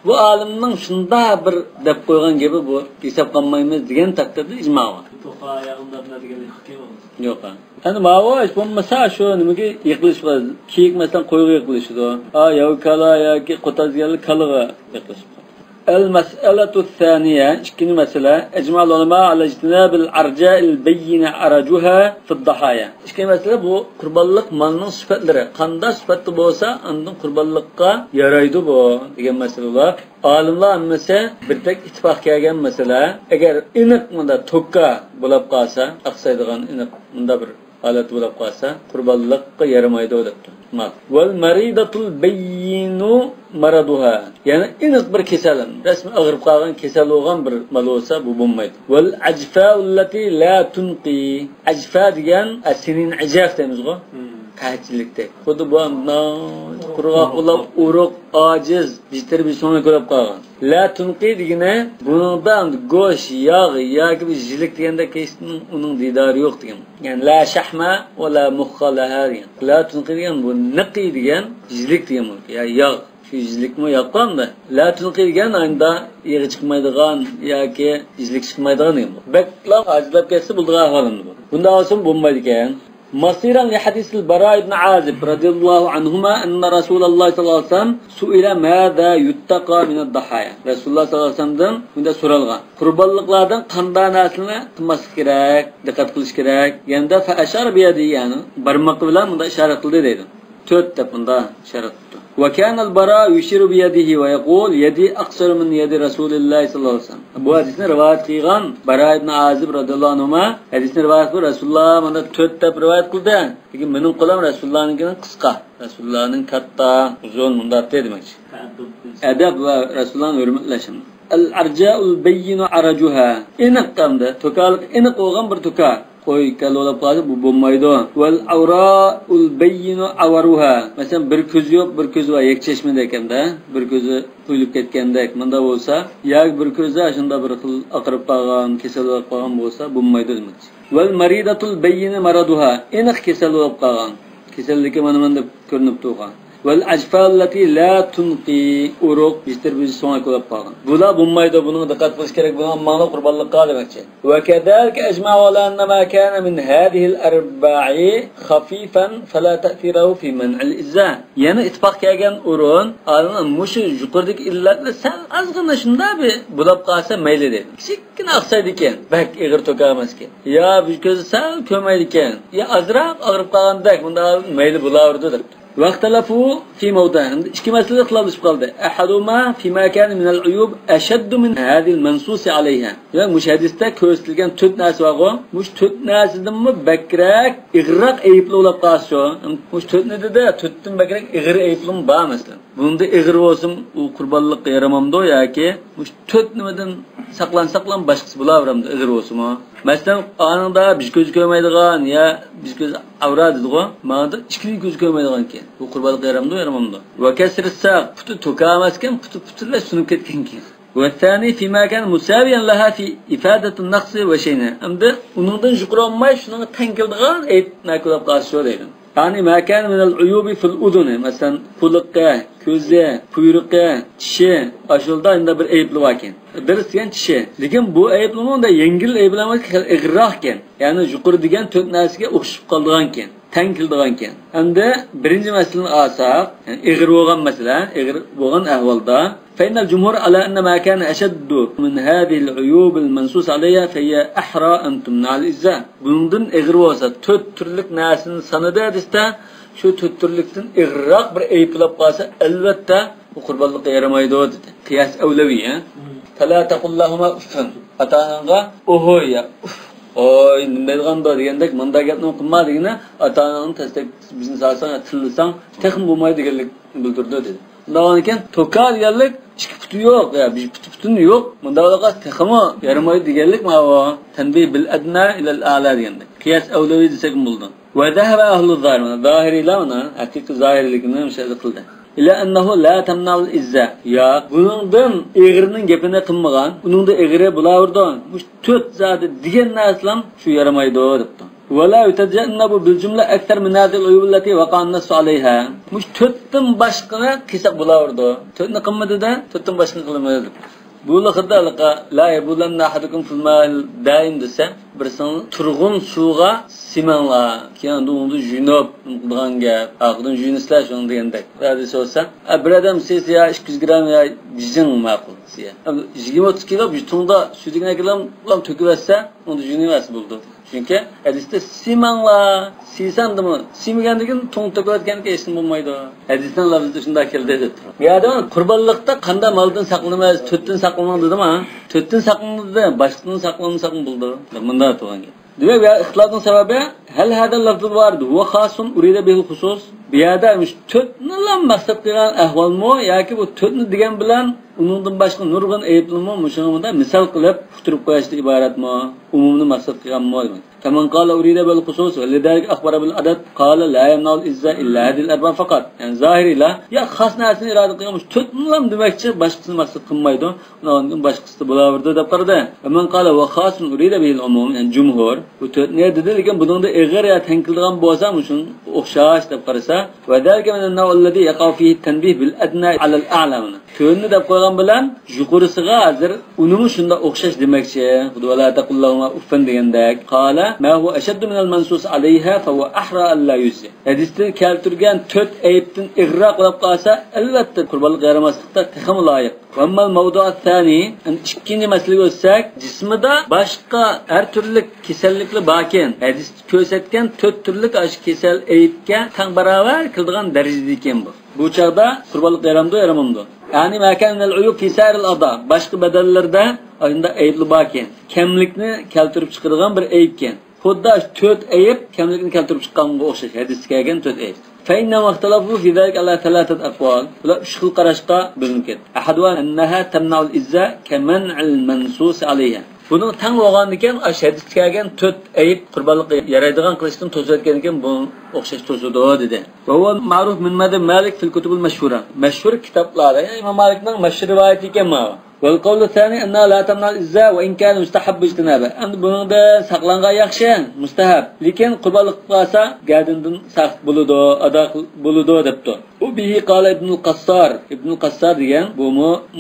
bu olimning shunda bir deb qo'ygan gapi bu hisob qilmaymiz degan taqdirda ijmo bor. To'qaya undablar degan hikoya bor. Yo'q. Ana ma'vosh bo'lmasa shu nimaga yiqilish qiladi? Kiyik masalan qo'yga yiqilishdi. Yovkala yoki qotazganlik kaliga yiqilish. المسألة الثانية إشكال مسألة أجمع العلماء على اجتناب الأرجاء البينة أرجوها في الضحايا. إشكال مسألة بو قربانلق مالنın sıfatları. Qanda sıfatı bolsa andın qurbanlıqqa yaraydı bu degan masalalar. Olimlar hammasi bir tek ittifoq kelgan masala. Agar iniq bunda tokka bo'lib qolsa, aqsaydigan iniq bunda bir holat bo'lib qolsa, qurbanlıqqa yaramaydi debdi. Vel maridatul bayyinu maraduha. Yani iniq bir kesalim, rasmi ag'rib qolgan kasal bo'lgan bir mal bo'lsa bu bo'lmaydi. Vel ajfa'u allati la tunqi. Ajfa degan asinin ajaf deymiz-ku. Qahchilikda. Xuddi bu qurg'oq bo'lib, uruq, ojiz, bitir bir so'ngga ko'rib qolgan. La tunqi degani buningdan go'sht, yog' yoki bir jilik deganda kesning uning didori yo'q degan. Yani la shahma va la mukhalaha degan. La tunqi degan bu niqi degan jilik degan. Ya yog' shu jilikmi yoqqanda la tunqi degan anda yig'i chiqmaydigan yoki jilik chiqmaydigan degan. Baklar ajlab ketsa bo'ldigan ahvolimda bu. Bunda olsin bo'lmaydi ekan. مصيرا لحديث البراء بن عازب رضي الله عنهما أن رسول الله صلى الله عليه وسلم سئل ماذا يتقى من الضحايا. رسول الله صلى الله عليه وسلم bunda so'ralgan. Qurbonliqlardan qanday narsani qilmaslik kerak, diqqat qilish kerak. Yanda fa ashar bi yadi yani barmoq bilan bunda ishorat qildi dedi. 4 deb bunda ishorat qildi. وكان البراء يشير بيده ويقول يدي أقصر من يد رسول الله صلى الله عليه وسلم. Bu hadisni rivoyat qilgan Bara ibn Azib radhiyallohu anhu hadisni rivoyat qilib Rasululloh mana 4 deb rivoyat qildi. Lekin mening qo'lim Rasulullohninkidan qisqa. Rasulullohning katta, uzun bunda demoqchi. Adab va Rasulullohni hurmatlashim. Al-arja'ul bayyinu arajuha. Iniq qamda, to'kalik iniq bo'lgan bir to'ka. oy kalolab qoldi, bu bo'lmaydi. Val awra'ul bayyinu avaruha. Masalan, bir ko'zi yo'q, bir ko'zi bor, yakchashmada ekanda, bir ko'zi qo'yilib ketgandek, bunda bo'lsa, yoki bir ko'zi shunda bir xil aqrib qolgan, kasal bo'lib qolgan bo'lsa, bo'lmaydi demakchi. Val maridatul bayyinu maraduha. Aniq kasal bo'lib qolgan. Kasalligi mana deb ko'rinib turgan. Vel ajfallati la tunqi uruq bitirbiz so'ng ko'rib qolgan. Bular bo'lmaydi, buni diqqat qilish kerak. Buni ma'lum qurbonlikqa demakchi. Va kadalika ajma'u ala anna ma kana min hadhihi al-arba'i khafifan fala ta'thirahu fi man' al-izza. Yana ittifoq kelgan o'rin, ana mushu yuqoridagi illatlar sal ozgina shunda bir bulab qolsa mayli dedi. Kichkina aqsaydi ekan, bak ig'ir to'kamas ekan. Ya bu ko'zi sal ko'maydi ekan. Ya azroq og'rib qolgandek, bunda mayli bo'laverdi deb. واختلفوا في موضع اشكي مسألة خلاص قالده أحدهما فيما كان من العيوب أشد من هذه المنصوص عليها يعني مش حديثته كوستلگان تut ناس واقع مش tut ناس دم بكرك إغراق أيبلو لقاسو مش tut ندده tutun بكرك إغر أيبلون با مثلا bunda إغر olsun o kurbanlık yaramamdı ya ki mş tut nemeden saklan başkası bulaveramdı إغر olsun o mesela anında bir göz görmeydiğin ya bir göz avradı o mağda ikili göz görmeydiğin ki bu kurbanlık yaramamdı ve kesirse putu tokamasken putular sunup ketken ki والثاني فيما كان مساويا لها في إفادة النقص وشينا أمده ونقدر شكرا ما شنو تنقل دغان إيه ناكل قاسو ديرن يعني ما كان من العيوب في الأذن مثلا قلقة كوزة كويرقة تشي أشولدا عند bir ayıplı varken birisigen tişi lekin bu ayıplının da yengil ayıplamak iğraqken yani yuqori degan to'rt narsaga o'xshib qoldiganken tang keldiganken endi birinchi masalani olsak ig'ir bo'lgan masala ig'ir bo'lgan ahvolda فإن الجمهور على أن ما كان أشد من هذه العيوب المنصوص عليها فهي أحرى أن تمنع الإجزاء. Bundan ig'ir bo'lsa to'rt turlik narsani sanada desta shu to'rt turlikdan ig'roq bir ayıplab qolsa albatta bu qurbonlikqa yaramaydi dedi. Qiyas avlaviy. Fala taqullahuma uffan. Ata-onaga ohoya oy nima deganda degandek menda gapni qilma degina ata-onani tasdik bizni salsang tillasang texm bo'lmaydi deganlik bildirdi dedi. Bundan ekan to'ka deganlik ikki puti yo'q ya bir putun yo'q. Bunda ularga texmi yaramaydi deganlik ma bu tanbih bil adna ila al a'la degandek. Qiyas avlaviy desak bo'ldi. Va dhahaba ahlu zahir zahiriylarna haqiqiy zahirlikni müşahede qildi. İla ennehu la temna'ul izza. Ya buningdan eg'irning gapini qilmagan, uningda eg'iri bo'laverdi. Bu to'rt zodi degan narsalar shu yaramaydi debdi. Wala yutajannabu bil jumla akthar min hadhihi al-uyub allati waqa'a an-nas 'alayha. Bu to'rtdan boshqani qilsa bo'laverdi. To'rtni qilmadi-da, to'rtdan boshqani qilmadi. Bu laqadalqa la yabulanna ahadukum fil ma'il daim desa, birsin turg'un suvga simanlar, keyin uni junub qilgan gap, aqdan junislar shuni degandek. Hadis olsa, bir odam siz ya 200 gram ya bijin ma'qul siya. 20-30 kilo bijtunda sudigan ekan, ulam to'kiversa, uni junis bo'ldi. Chunki hadisda simanlar, sisandimi? Simiganligin to'ng to'kayotganga hech nima bo'lmaydi. Hadisdan lafzda shunday keldi deb turadi. Bu yerda qurbonlikda qanday moldan saqlanamiz, to'rtdan saqlanadi dedimi? To'rtdan saqlanadi, boshqadan saqlansa bo'ldi. Bunda to'g'an gap. Demek ya ixtilafın sebebi hal hada lafzul vardı ve khasun urida bil husus bir yerda to'rtni lan maqsad qilgan ahvolmi yoki bu to'rtni degan bilan uningdan boshqa nurg'un ayblimi mushunda misol qilib futurib qo'yishdan iboratmi umumni maqsad qilganmi كمان قال أريد بالخصوص ولذلك أخبر بالعدد قال لا يمنع الإجزاء إلا هذه الأربعة فقط يعني ظاهري لا يا خاص ناسني إرادة قيامش تطلم دمكتش başkasını مقصد قمايدو ونقول başkası بلاورده دب قرده كمان قال وخاص أريد به العموم يعني جمهور وتنير dedi lekin bunun da eğer ya tenkildiğin bolsa muşun oxşaş deb qarasa وذلك من النوع الذي يقع فيه التنبيه بالأدنى على الأعلى Könünü de koygan bilen yukarısıga hazır unumu şunda oxşaş demekçi. Vela taqullahuma uffan degandek. Qala ma huwa ashaddu min al-mansus alayha fa huwa ahra alla yuzzi. Hadisde keltirgen to'rt ayıptin igra qilib qalsa albatta qurbonlik yaramaslikda texmi loyiq. Amma al-mawdu'at thani ikkinchi masalaga o'tsak, jismida boshqa har turli kasalliklar borken, hadis ko'rsatgan to'rt turli ash kasal ayıpga teng barobar qildigan darajada ekan bu. Bu chaqda qurbonlik yaramamdi. Yani mekanel uyub fi sa'iril a'da başqa badallarda ayında ayıplı borken, kemlikni keltirib chiqargan bir ayıpken. Xuddi 4 ayıp kemlikni keltirib chiqqanga o'xshash hadisga kelgan 4 ayıp. فإنهم اختلفوا في ذلك على ثلاثة أقوال. ولا شخل قرشقا بذنكت. أحدها أنها تمنع الإجزاء كمنع المنصوص عليها. Bunun tang bo'lgan ekan, hadisga kelgan 4 ayib qurbonlik yaraydigan qilishdan to'sayotgan ekan, bu o'xshash to'sudi dedi. Va huwa ma'ruf min madhab Malik fil kutubul mashhura. Mashhur kitoblarda Imom Malikning mashhur rivoyati ekan ma. Wal qawl thani anna la tamna al-izza wa in kana mustahab ijtinaba. Endi buningda saqlangan yaxshi, mustahab. Lekin qurbonlik qilsa gadindan saqt bo'ladi, ado bo'ladi debdi. U bihi qala Ibn al-Qassar. Ibn al-Qassar degan bu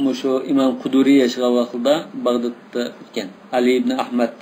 mushu Imom Quduri yashagan vaqtida Bag'dodda o'tgan. Ali ibn Ahmad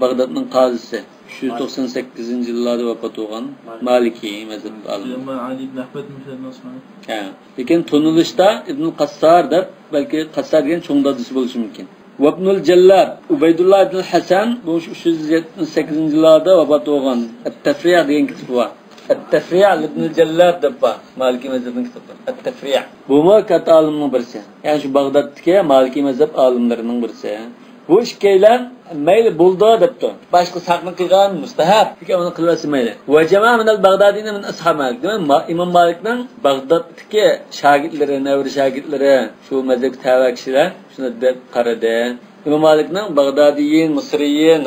Bag'dodning qozisi. 198-yillarda vafot bo'lgan Maliki mazhab olimi. Ali ibn Ahmad musulmon. Ha. Lekin tunilishda Ibn Qassar deb balki Qassar degan cho'ng dadisi bo'lishi mumkin. Ibn al-Jallab Ubaydullah ibn al-Hasan bu 378-yillarda vafot bo'lgan. At-Tafri' degan kitob bor. At-Tafri' ibn al-Jallab deb bor. Maliki mazhabining kitobi. At-Tafri'. Bu katta olimning birisi. Ya'ni shu Bag'doddagi Maliki mazhab olimlarining birisi. Bu ishkaylar mayli bo'ldi debdi. Boshqa saqni qilgan mustahab, lekin uni qilasi mayli. Va jamaa min al-Baghdadiyyin min ashab Malik. Imom Malikning Bag'doddagi shogirdlari, navri shogirdlari, shu mazhab tavakkilar shuni deb qaradi. Imom Malikning Bag'dadiyyin, Misriyyin,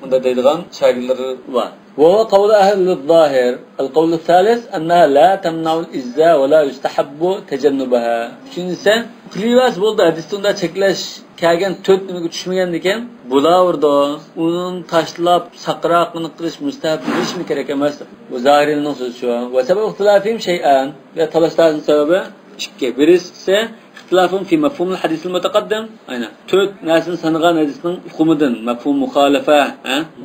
unda deydigan shogirdlari bor. وهو قول أهل الظاهر. القول الثالث أنها لا تمنع الإزة ولا يستحب تجنبها. Şunisi qilivas bo'ldi hadisda cheklash kelgan 4 nimaga tushmagan ekan, bo'laverdi. Uning tashlab saqroqni qilish mustahab bo'lishmi kerak emas. Bu Zahiriyning so'zi shu. Va sabab ixtilafim shay'an. Ya talashlarning sababi ikki. Birisi ixtilafun fi mafhum al-hadis al-mutaqaddim. Aynan. 4 narsani sanagan hadisning hukmidan mafhum muxalafa,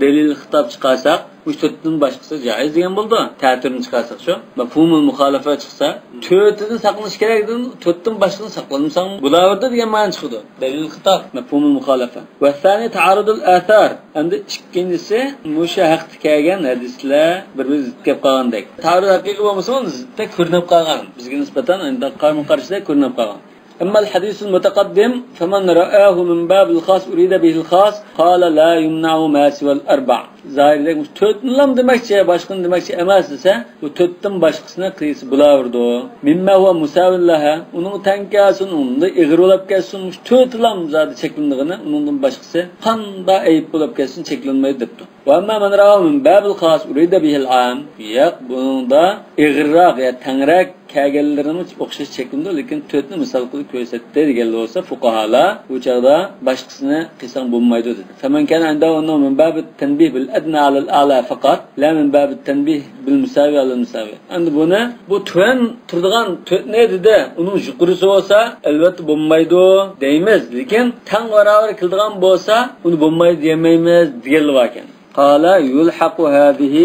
dalil xitob chiqarsak, bu 4dan boshqasi joiz degan bo'ldi. Ta'tirni chiqarsak shu, mafhumul muxalafa chiqsa, 4dan saqlanish kerakdan 4dan boshqasini saqlanmasang bo'laverdi degan ma'no chiqdi. Dalil xitob, mafhumul muxalafa. Va thani ta'arudul athar. Endi ikkinchisi musha haqda kelgan hadislar bir-biriga zid kelib qolgandek. Ta'arud haqiqiy bo'lmasa, zidda ko'rinib qolgan. Bizga nisbatan endi qarama-qarshida ko'rinib qolgan. أما الحديث المتقدم فمن رآه من باب الخاص أريد به الخاص قال لا يمنع ما سوى الأربع. Zahirde bu 4'lam demekçi, başkın demekçi emas dese, bu 4'ten başkasına kıyısı bulaverdi. Mimma huwa musawil laha. Onun tenkasın, onun da igir olap gelsin, 4'lam zaten çekildiğini, onun başkası qanda ayıp olap gelsin, çekilmeyi depti. Ve amma men ra'ahu min babil khas urida bihil am. Yo'q, bunda igirroq ya tangrak kelganlarini o'xshash chekindi, lekin 4ni misol qilib ko'rsatdi degan bo'lsa, fuqaholar bu chaqda boshqasini qilsang bo'lmaydi dedi. Faman kana indahu min babit tanbih bil adna ala al-a'la faqat la min babit tanbih bil musawi ala al-musawi. Endi buni bu tuvan turadigan 4 ne dedi? Uning yuqorisi bo'lsa, albatta bo'lmaydi deymiz, lekin tang barobar qiladigan bo'lsa, uni bo'lmaydi demaymiz deganlar bor ekan. قال يلحق هذه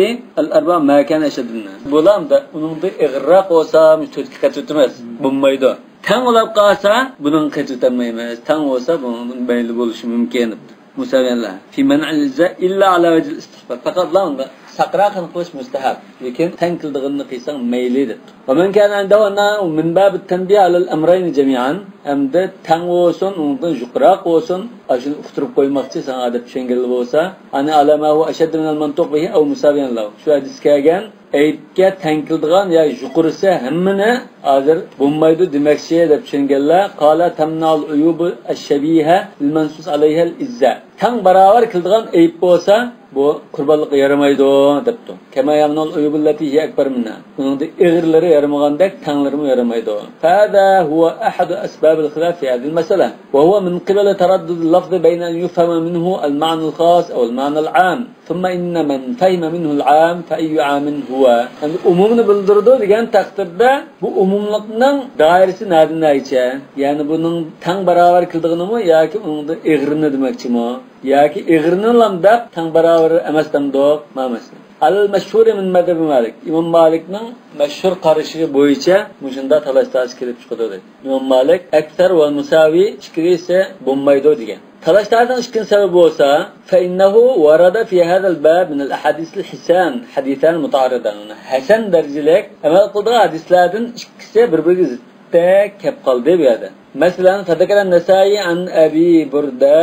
الأربع ما كان أشدنا. بولام ده onun da iğrak olsa müttefiklik katutmaz. Bulmaydı. Tan olab qalsa bunun katutanmayız. Tan olsa bunun belli buluşu mümkün. Musaviyanlar. Fi man'il izza illa ala vecil istihbab. Fakat landa saqraqın qilish mustahab. Lekin tan qildig'ini qilsang maylidir. Va man kana indahu anna min bab at-tanbih ala al-amrayn jami'an. Amda tan olsun, undan yuqroq olsun, ashuni uqtirib qo'ymoqchi san adab tushungan bo'lsa, ana alama huwa ashadd min al-mantuq bihi aw musawiyan lahu. Shu hadis kelgan aytga tankildigan ya yuqorisi hammani hozir bo'lmaydi demoqchi deb tushunganlar. Qala tamnal uyub ash-shabiha bil mansus alayha al-izza. Tan barobar qildigan ayb bo'lsa, bu qurbonlikqa yaramaydi debdi. Kama yamnal uyub allati hiya akbar minna. Buningda ig'irlari yaramagandek tanglarimi yaramaydi. Hada huwa ahad asbab al-khilaf fi hadhihi al-mas'ala. Wa huwa min qibal taraddud al-lafz bayna an yufhama minhu al-ma'na al-khas aw al-ma'na al-'am. Thumma inna man fahima minhu al-'am fa ayyu 'amin huwa. Endi umumni bildirdi degan taqdirda bu umumlikning doirasi nadinaycha, ya'ni buning tang barobar qildig'inimi yoki uningda ig'irini demoqchimi? Yoki ig'irini lam deb tang barobar emas demdoq ma'masini. Al-mashhur min madhab Malik. Imom Malikning mashhur qarashiga bo'yicha mushunda talash kelib chiqadi dedi. Imom Malik aksar va musavi chiqirsa bo'lmaydi degan. Talashlardan ishkin sababi bo'lsa, fa innahu warada fi hadha al-bab min al-ahadith al-hisan, hadithan muta'aridan. Hasan darajalik amal qilgan hadislardan ikkisi bir-biriga zidda kelib qoldi bu yerda. Masalan, fadakara Nasai an Abi Burda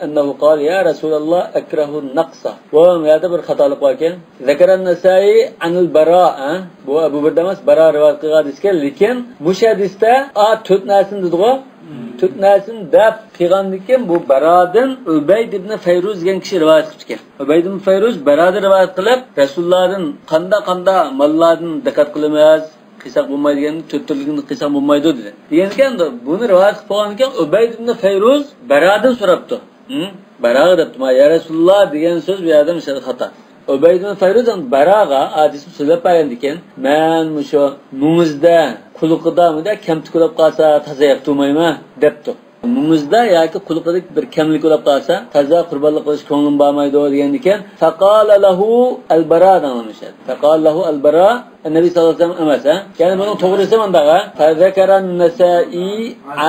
أنه قال يا رسول الله أكره النقص وهم هذا بالخطأ لقاكين ذكر النسائي عن البراء bu Abu Burdamas Bara rivayet qilgan lekin mush hadisda to'rt narsani dedigo to'rt narsani deb qilgandikin bu Barodan Ubayd ibn Fayruz degan kishi rivoyat qilgan. Ubayd ibn Fayruz Barodan rivoyat qilib Rasulullohdan qanda mollardan zakat qilamiz qilsak bo'lmaydigan to'rtligini qilsak bo'lmaydi dedi. Degan buni rivoyat qilib qo'ygan ekan Ubayd ibn Fayruz Barodan so'rabdi. Baraga debdi, "Ya Rasululloh" degan so'z bu yerda misol xato. Ubayd ibn Fayruz Baraga hadisni so'zlab bergan ekan, "Men musho mumizda quluqidamida kamtik bo'lib qolsa tazayib turmayman" debdi. Mumizda yoki quluqida bir kamlik bo'lib qolsa, taza qurbonlik qilish ko'nglim bormaydi degan ekan. Faqala lahu al-Bara demişler. Faqala lahu al-Bara Nabi sallallahu aleyhi ve sellem emas. Yani bunun to'g'risi bundaga Fazakaran Nasa'i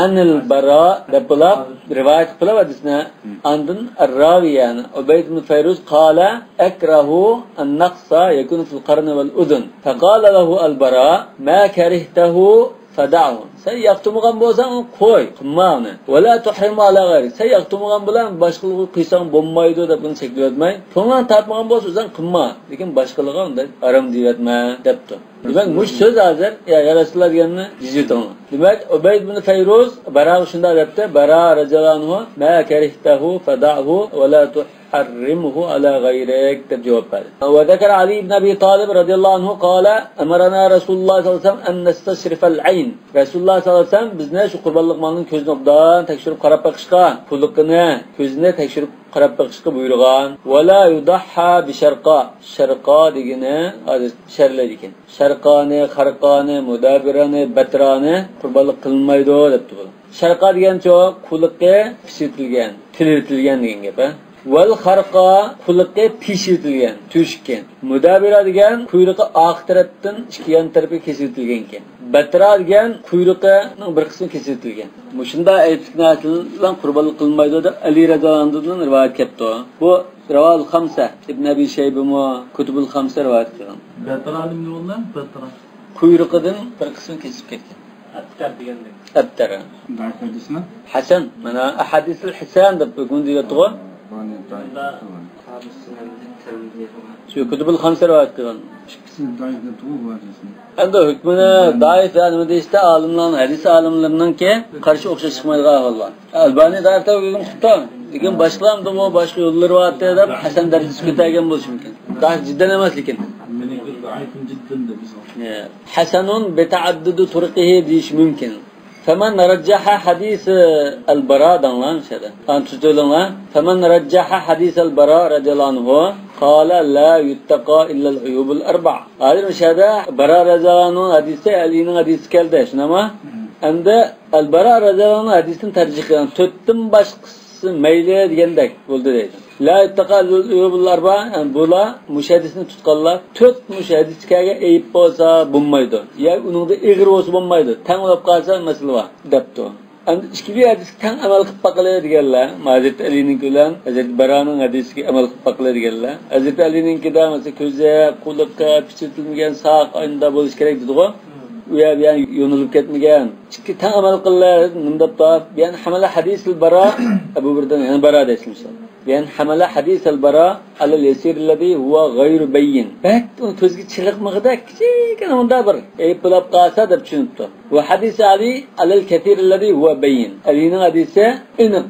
anil Bara deblar rivayet qilib hadisni andin ar-rawi yani Ubayd ibn Fayruz qala akrahu an-naqsa yakunu fil qarni wal udun. Faqala lahu al-Bara ma karihtahu fada'hu. Sen yaqtumugan bo'lsang qo'y, qilma uni. Va la tuhrimu ala g'ayri. Sen yaqtumugan bilan boshqalarga qilsang bo'lmaydi deb buni cheklayotmay. Ko'nglan tortmagan bo'lsa o'zing qilma, lekin boshqalarga unday aram deyotma debdi. Demak, mush so'z hozir ya Rasululloh deganni jiziton. Demak, Ubayd ibn Fayruz Bara shunda debdi, Bara radhiyallohu anhu ma karihtahu fada'hu va la حرمه على غيرك deb javob berdi. وذكر علي بن ابي طالب رضي الله عنه قال امرنا رسول الله صلى الله عليه وسلم ان نستشرف العين. Rasululloh sallallohu alayhi vasallam bizni shu qurbonlik molning ko'zini obdan tekshirib qarab boqishga, pulligini, ko'zini tekshirib qarab boqishga buyurgan. Wala yudahha bi sharqa. Sharqa degani hozir sharlaydi ekan. Sharqani, xarqani, mudabirani, batrani qurbonlik qilmaydi debdi bu. Sharqa degancha quliqqa pishitilgan, tiritilgan degan gap. Val xarqa quliqqa pishirtilgan, tushgan. Mudabira degan quyruqi oq tarafdan ikki yon tarafiga kesiltirilgan ekan. Batra degan quyruqining bir qismi kesiltirilgan. Shunda aytgan qurbonlik qilmaydi deb Ali radhiyallohu anhudan rivoyat kelibdi. Bu Rawal Khamsa Ibn Abi Shayba mo Kutubul Khamsa rivoyat qilgan. Batra nima bo'lgan? Batra. Quyruqidan bir qismi kesib ketgan. Attar degandek. Attar. Da'if hadismi? Hasan, mana ahadisul Hasan deb bugun deyotgan. Şu Kutubul Khamsa rivoyat qilgan. Endi hukmini daif yani işte alimlar, hadis alimlarininki qarshi o'xshash chiqmaydigan ahvollar. Albani tarafda o'zim xato. Lekin boshqalarning bu boshqa yo'llari bor deb Hasan darajasiga ko'targan bo'lishi mumkin. Daif jiddan emas lekin. Meniki daifim jiddan deb. Hasanun bi ta'addud turqihi deyish mumkin. فمن رجح حديث البراء دانلان شده أنت تقولون فمن رجح حديث البراء رضي الله عنه قال لا يتقى إلا العيوب الأربع هذا المشهد براء رضي الله عنه حديثه علينا حديث كالده شنما عند البراء رضي الله عنه حديثن ترجيح قilgan to'rtdan boshqasi mayli degandek bo'ldi deydi. La ittaqalul uyubullarba yani bular mushahidisini tutqanlar to'rt mushahidisga ayib bo'lsa bo'lmaydi. Ya uningda ig'ir bo'lsa bo'lmaydi. Tang bo'lib qolsa masala bor debdi. Endi ikki hadis tang amal qilib baqiladi deganlar. Hazrat Alining bilan Hazrat Baroning hadisiga amal qilib baqiladi deganlar. Hazrat Aliningkida masalan ko'zi, quliqqa pichitilmagan saq oyinda bo'lish kerak dedi-ku. U yer yani yo'nilib ketmagan. Ikki tang amal qiladi, nimdab top. Yani hamala hadisul Bara Abu Burdan yani Bara deysizlar. Yani hamala hadis al-Bara al-yasir alladhi huwa ghayr bayyin. Bak, uni ko'zga chiliqmag'ida kichkina unda bir ayib bo'lib qolsa deb tushunibdi. Va hadis Ali al-kathir alladhi huwa bayyin. Alining hadisi aniq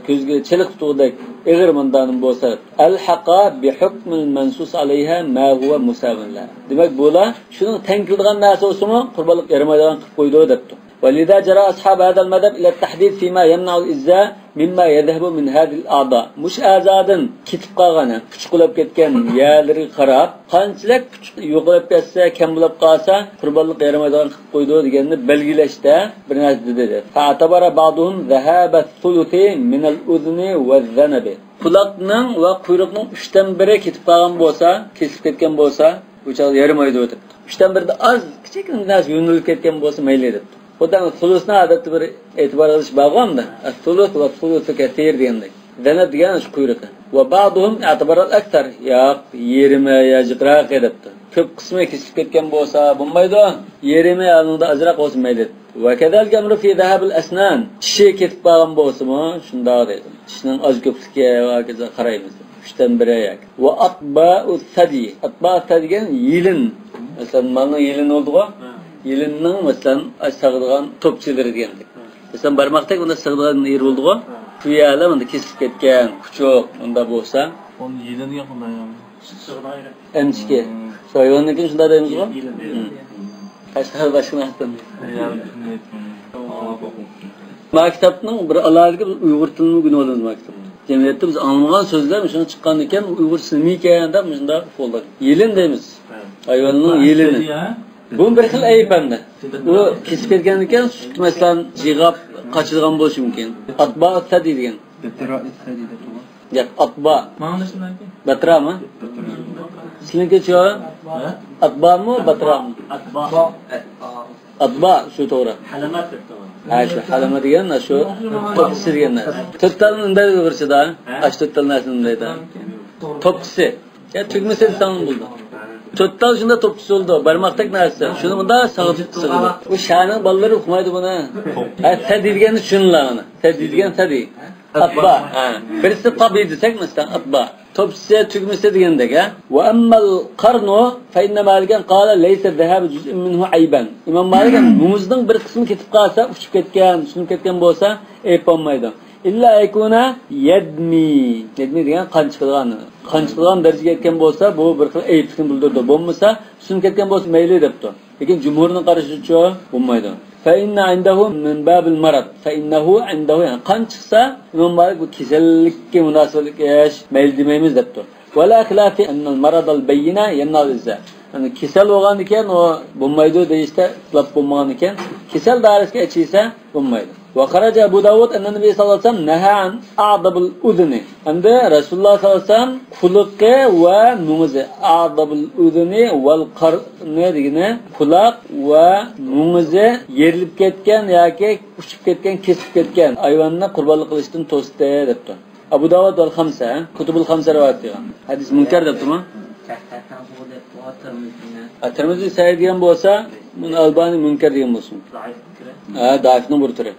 ko'zga chiliq tutug'idek ig'ir mundanim bo'lsa, al-haqa bi hukm al-mansus alayha ma huwa musawwin. Demak, bular shuni tanqilgan narsa bo'lsa-mu, qurbonlik yaramaydigan qilib qo'ydi debdi. ولذا جرى أصحاب هذا المذهب إلى التحديد فيما يمنع الإجزاء مما يذهب من هذه الأعضاء. مش أعضاءن كتب قاغنا küçük olup ketken yerleri qarab, qanchalik küçük yo'qolib ketsa, kam bo'lib qolsa, qurbonlik yaramaydigan qilib qo'ydi deganni belgilashda bir narsa dedi. Fa'tabara ba'duhum zahaba thuluthi min al-udhni wa-dhanabi. Quloqning va quyruqning 3dan biri ketib qolgan bo'lsa, kesib ketgan bo'lsa, bu chaq yaramaydi deb. 3dan birida az kichikina narsa yo'nilib ketgan bo'lsa mayli deb. Odan sulusna adatda bir e'tibor qilish bag'amda. As-sulus va sulusu katir degandek. Zanab degan shu quyruqi. Va ba'dhum i'tibara al-akthar, yo'q, yerima ya jiqraq debdi. ko'p qismi kesib ketgan bo'lsa bo'lmaydi, yerimi alnida azroq bo'lsa mayli. Va kadalika amru fi dhahabil asnan, tishi ketib qolgan bo'lsa-mu, shunday deydi. Tishning oz ko'pligiga va kaza qaraymiz. 3dan biri yak. Va atba'us sadi, atba'us sadi degan yilin. Masalan, malning yilin oldi-ku. Yilinning masalan sag'ilgan topchilari degandik. Masalan, barmoqdek unda sag'ilgan yer oldi-ku. Tuyala unda kesib ketgan, kuchoq unda bo'lsa, Onun yiliniga qanday? emchiki. Soyonnikin shunday deymiz-ku. Qashqar başqandan. Maktabning bir alohida Uyg'ur tilini o'rganib olamiz maktabda. Jamiyatda biz anglamagan so'zlar shuni chiqqan ekan, Uyg'ur silmi ekan deb shunda qo'llar. Yelin deymiz. Hayvonning yelini. Bu bir xil ayb hamda. U kesib ketgan ekan, sut masalan jig'ab qochirgan bo'lishi mumkin. Atba atadi degan. Gap atba. Mana shunday. Batrami? Sizlarga-chi? Atbami, batrami? Atba shu to'g'ri. Halamat deb to'g'ri. Ha, shu halama degan, shu to'psi degan narsa. To'ttalni unday o'g'irchida, ash to'ttal narsani undayda. To'psi. Ya tugmasa sanam bo'ldi. To'ttal shunda to'psi bo'ldi, barmoqdek narsa. Shuni bunda sag'ib sig'di. Bu sha'ning bolalari o'qimaydi buni. Ha, tadi degani tushunlar uni. Tadi degan tadi. Atba. Ha, birisi qabi desak masalan atba. Topsi tugmasa degandek, ha. Va ammal qarnu fa inna malikan qala laysa dhahab juz'un minhu ayban. Imom Malik muzning bir qismi ketib qolsa, uchib ketgan, sunib ketgan bo'lsa, ayb bo'lmaydi. İlla aykuna yadmi. Yadmi degan qanchiqilgan. Qanchiqilgan darajaga yetgan bo'lsa, bu bir xil ayibni bildirdi. Bo'lmasa, sunib ketgan bo'lsa mayli debdi. Lekin jumhurning qarashicha bo'lmaydi. Fa inna indahu min babil marad. Fa innahu indahu yani qanchiqsa, Imom Malik bu kasallikka munosabatli ish mayli demaymiz debdi. Wala khilafi anna al-marad al-bayyina yamna al-izza. Yani kesal bo'lgan ekan, o bo'lmaydi deyishda, itlab bo'lmagan ekan, kesal dairasiga ichisa bo'lmaydi. وخرج أبو داود أن النبي صلى الله عليه وسلم نهى عن أعضب الأذن. عند رسول الله صلى الله عليه وسلم خلق ونمز أعضب الأذن والقرن ديگine kulak ve numuze yerilip ketken yoki uçup ketken, kesip ketken hayvanına kurbanlık kılıştın to'sdi debdi. Abu Dawud vel Hamsa, Kutubul Hamsa rivoyat qilgan. Hadis munkar debdimi? Tirmizi sahih degan bo'lsa, buni Albani munkar degan bo'lsin. Ha, daifning bir turi.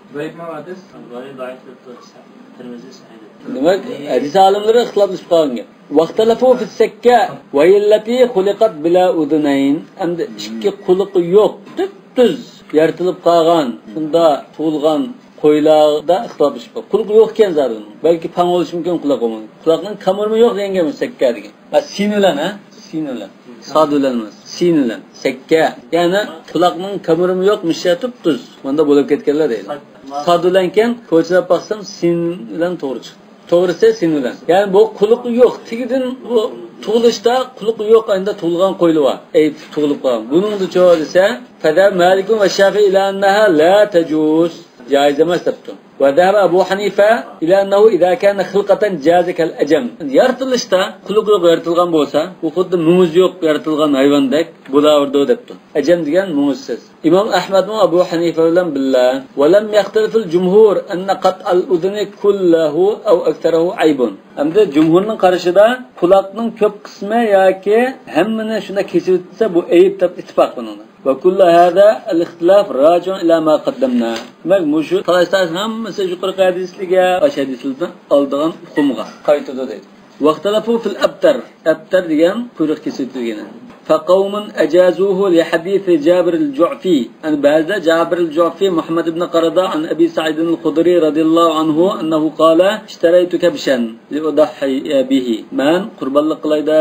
Demak, hadis olimlari ixtiloflashib qolgan. Vaqtalafu fi sakka va illati xuliqat bila udunayn. Endi ikki quliqi yo'q, tuz yaratilib qolgan, shunda tug'ilgan qo'ylarda ixtiloflashib qolgan. Quliq yo'q ekan zarin. Balki pang bo'lishi mumkin quloq bo'lmaydi. Quloqning kamirmi yo'q degan sakka degan. Va sinulan, ha? Sinulan. Sadulanmas. Sinulan. Sakka. Ya'ni quloqning kamirimi yo'q, mishatib tuz. Bunda bo'lib ketganlar deydi. Sadulankan ko'chirib baqsam sinulan to'g'ri chiqdi. To'g'risi sinulan. Ya'ni bu quliqi yo'q. Tigidin bu tug'ilishda quliqi yo'q, endi tug'ilgan qo'yli bor. Tug'ilib qolgan. Buning uchun desa, Fada Malik va Shafi'i ila annaha la tajuz. Jaiz emas debdi. Va dhahaba Abu Hanifa ila annahu idza kana khilqatan jaza kal ajam. Yaratilishda quliq yo'q yaratilgan bo'lsa, bu xuddi muz yo'q yaratilgan hayvondek bo'laverdi debdi. Ajam degan muzsiz. Imom Ahmad va Abu Hanifa bilan billah va lam yaxtaliful jumhur anna qat al-udhni kulluhu aw aktharuhu aybun. Hamda jumhurning qarashida quloqning ko'p qismi yoki hammani shunda kesib o'tsa bu ayb deb ittifoq qilinadi. Va kullu hada al-ixtilof raji'un ila ma qaddamna. Demak, mushu talashtlar hammasi yuqorqi hadisliga, hadislardan oldigan hukmga qaytadi deydi. Vaqtalafu fil abtar. Abtar degan quyruq kesib turgan. فقوم أجازوه لحديث جابر الجعفي عن بعد جابر الجعفي محمد بن قردة عن أبي سعيد الخدري رضي الله عنه أنه قال اشتريت كبشا لأضحي به من قربان لقليدا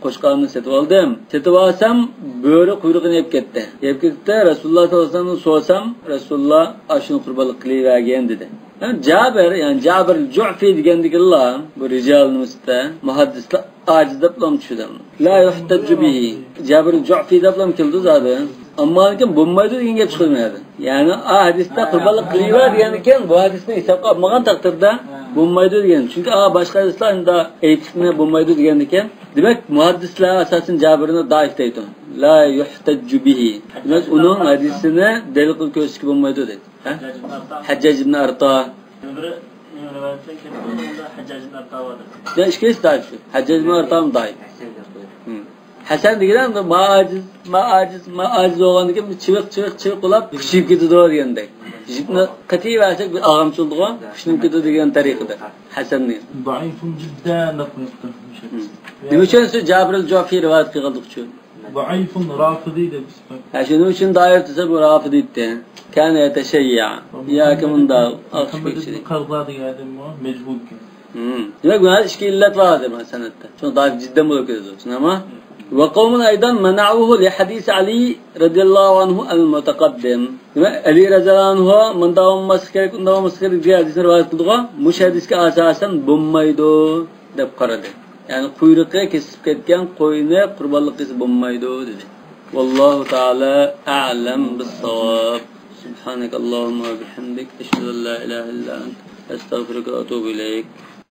qo'shqonni setib oldim. Setib olsam, bo'ri quyrug'ini yeb ketdi. Yeb ketdi, Rasululloh sollallohu alayhi vasallamni so'rasam, Rasululloh ashuni qurbonlik qilavergan dedi. Jabir, ya'ni Jabir al-Ju'fi degandigilar, bu rijolimizda muhaddislar ajiz deb ham tushundim. La yuhtajju bihi. Jabir al-Ju'fi deb ham keldi zodi. Ammo lekin bo'lmaydi degan gap chiqilmaydi. Ya'ni hadisda qurbonlik qilaver degan ekan, bu hadisni hisobga olmagan taqdirda bo'lmaydi degan. Chunki boshqa hadislar unda aytishni bo'lmaydi degan ekan. Demak, muhaddislar asosan Jabirni daif deydi. La yuhtajju bihi. Demak, uning hadisini dalil qilib ko'rishga bo'lmaydi dedi. Hajjaj ibn Arta. Ya ishkes daif. Hajjaj ibn Arta ham daif. Hasan degan ma'ajiz bo'lgandan bir chiviq qilib kuchib ketadi degandek. Jibni qatiy versak bir og'amchildigan, kuchib ketadi degan tariqada. Hasanning. Da'ifun jiddan deb qo'yibdi. Nima uchun siz Jabr al-Jofiy rivoyat qilganlik uchun? Da'ifun rafidi deb Ha shuning uchun doir desa bu rafidi deydi. Kana yatashayya. Yoki bunda qarza degadim mejbur. Demak bunda ikki illat bor deb sanatda. Shuni doir jiddan bo'lib ketadi. Nima? وقوم أيضا منعوه لحديث علي رضي الله عنه المتقدم. علي رضي الله عنه من داوم مسخر diye hadisini rivayet kıldığı muş hadisga asasen bulmaydı deb qaradı. Yani kuyruqqa kesib ketgan qo'yni qurbonlik qilib bo'lmaydi dedi. Vallohu taala a'lam bis-sawab. Subhanakallahumma va bihamdik ashhadu an la ilaha illa anta astaghfiruka va atubu ilayk.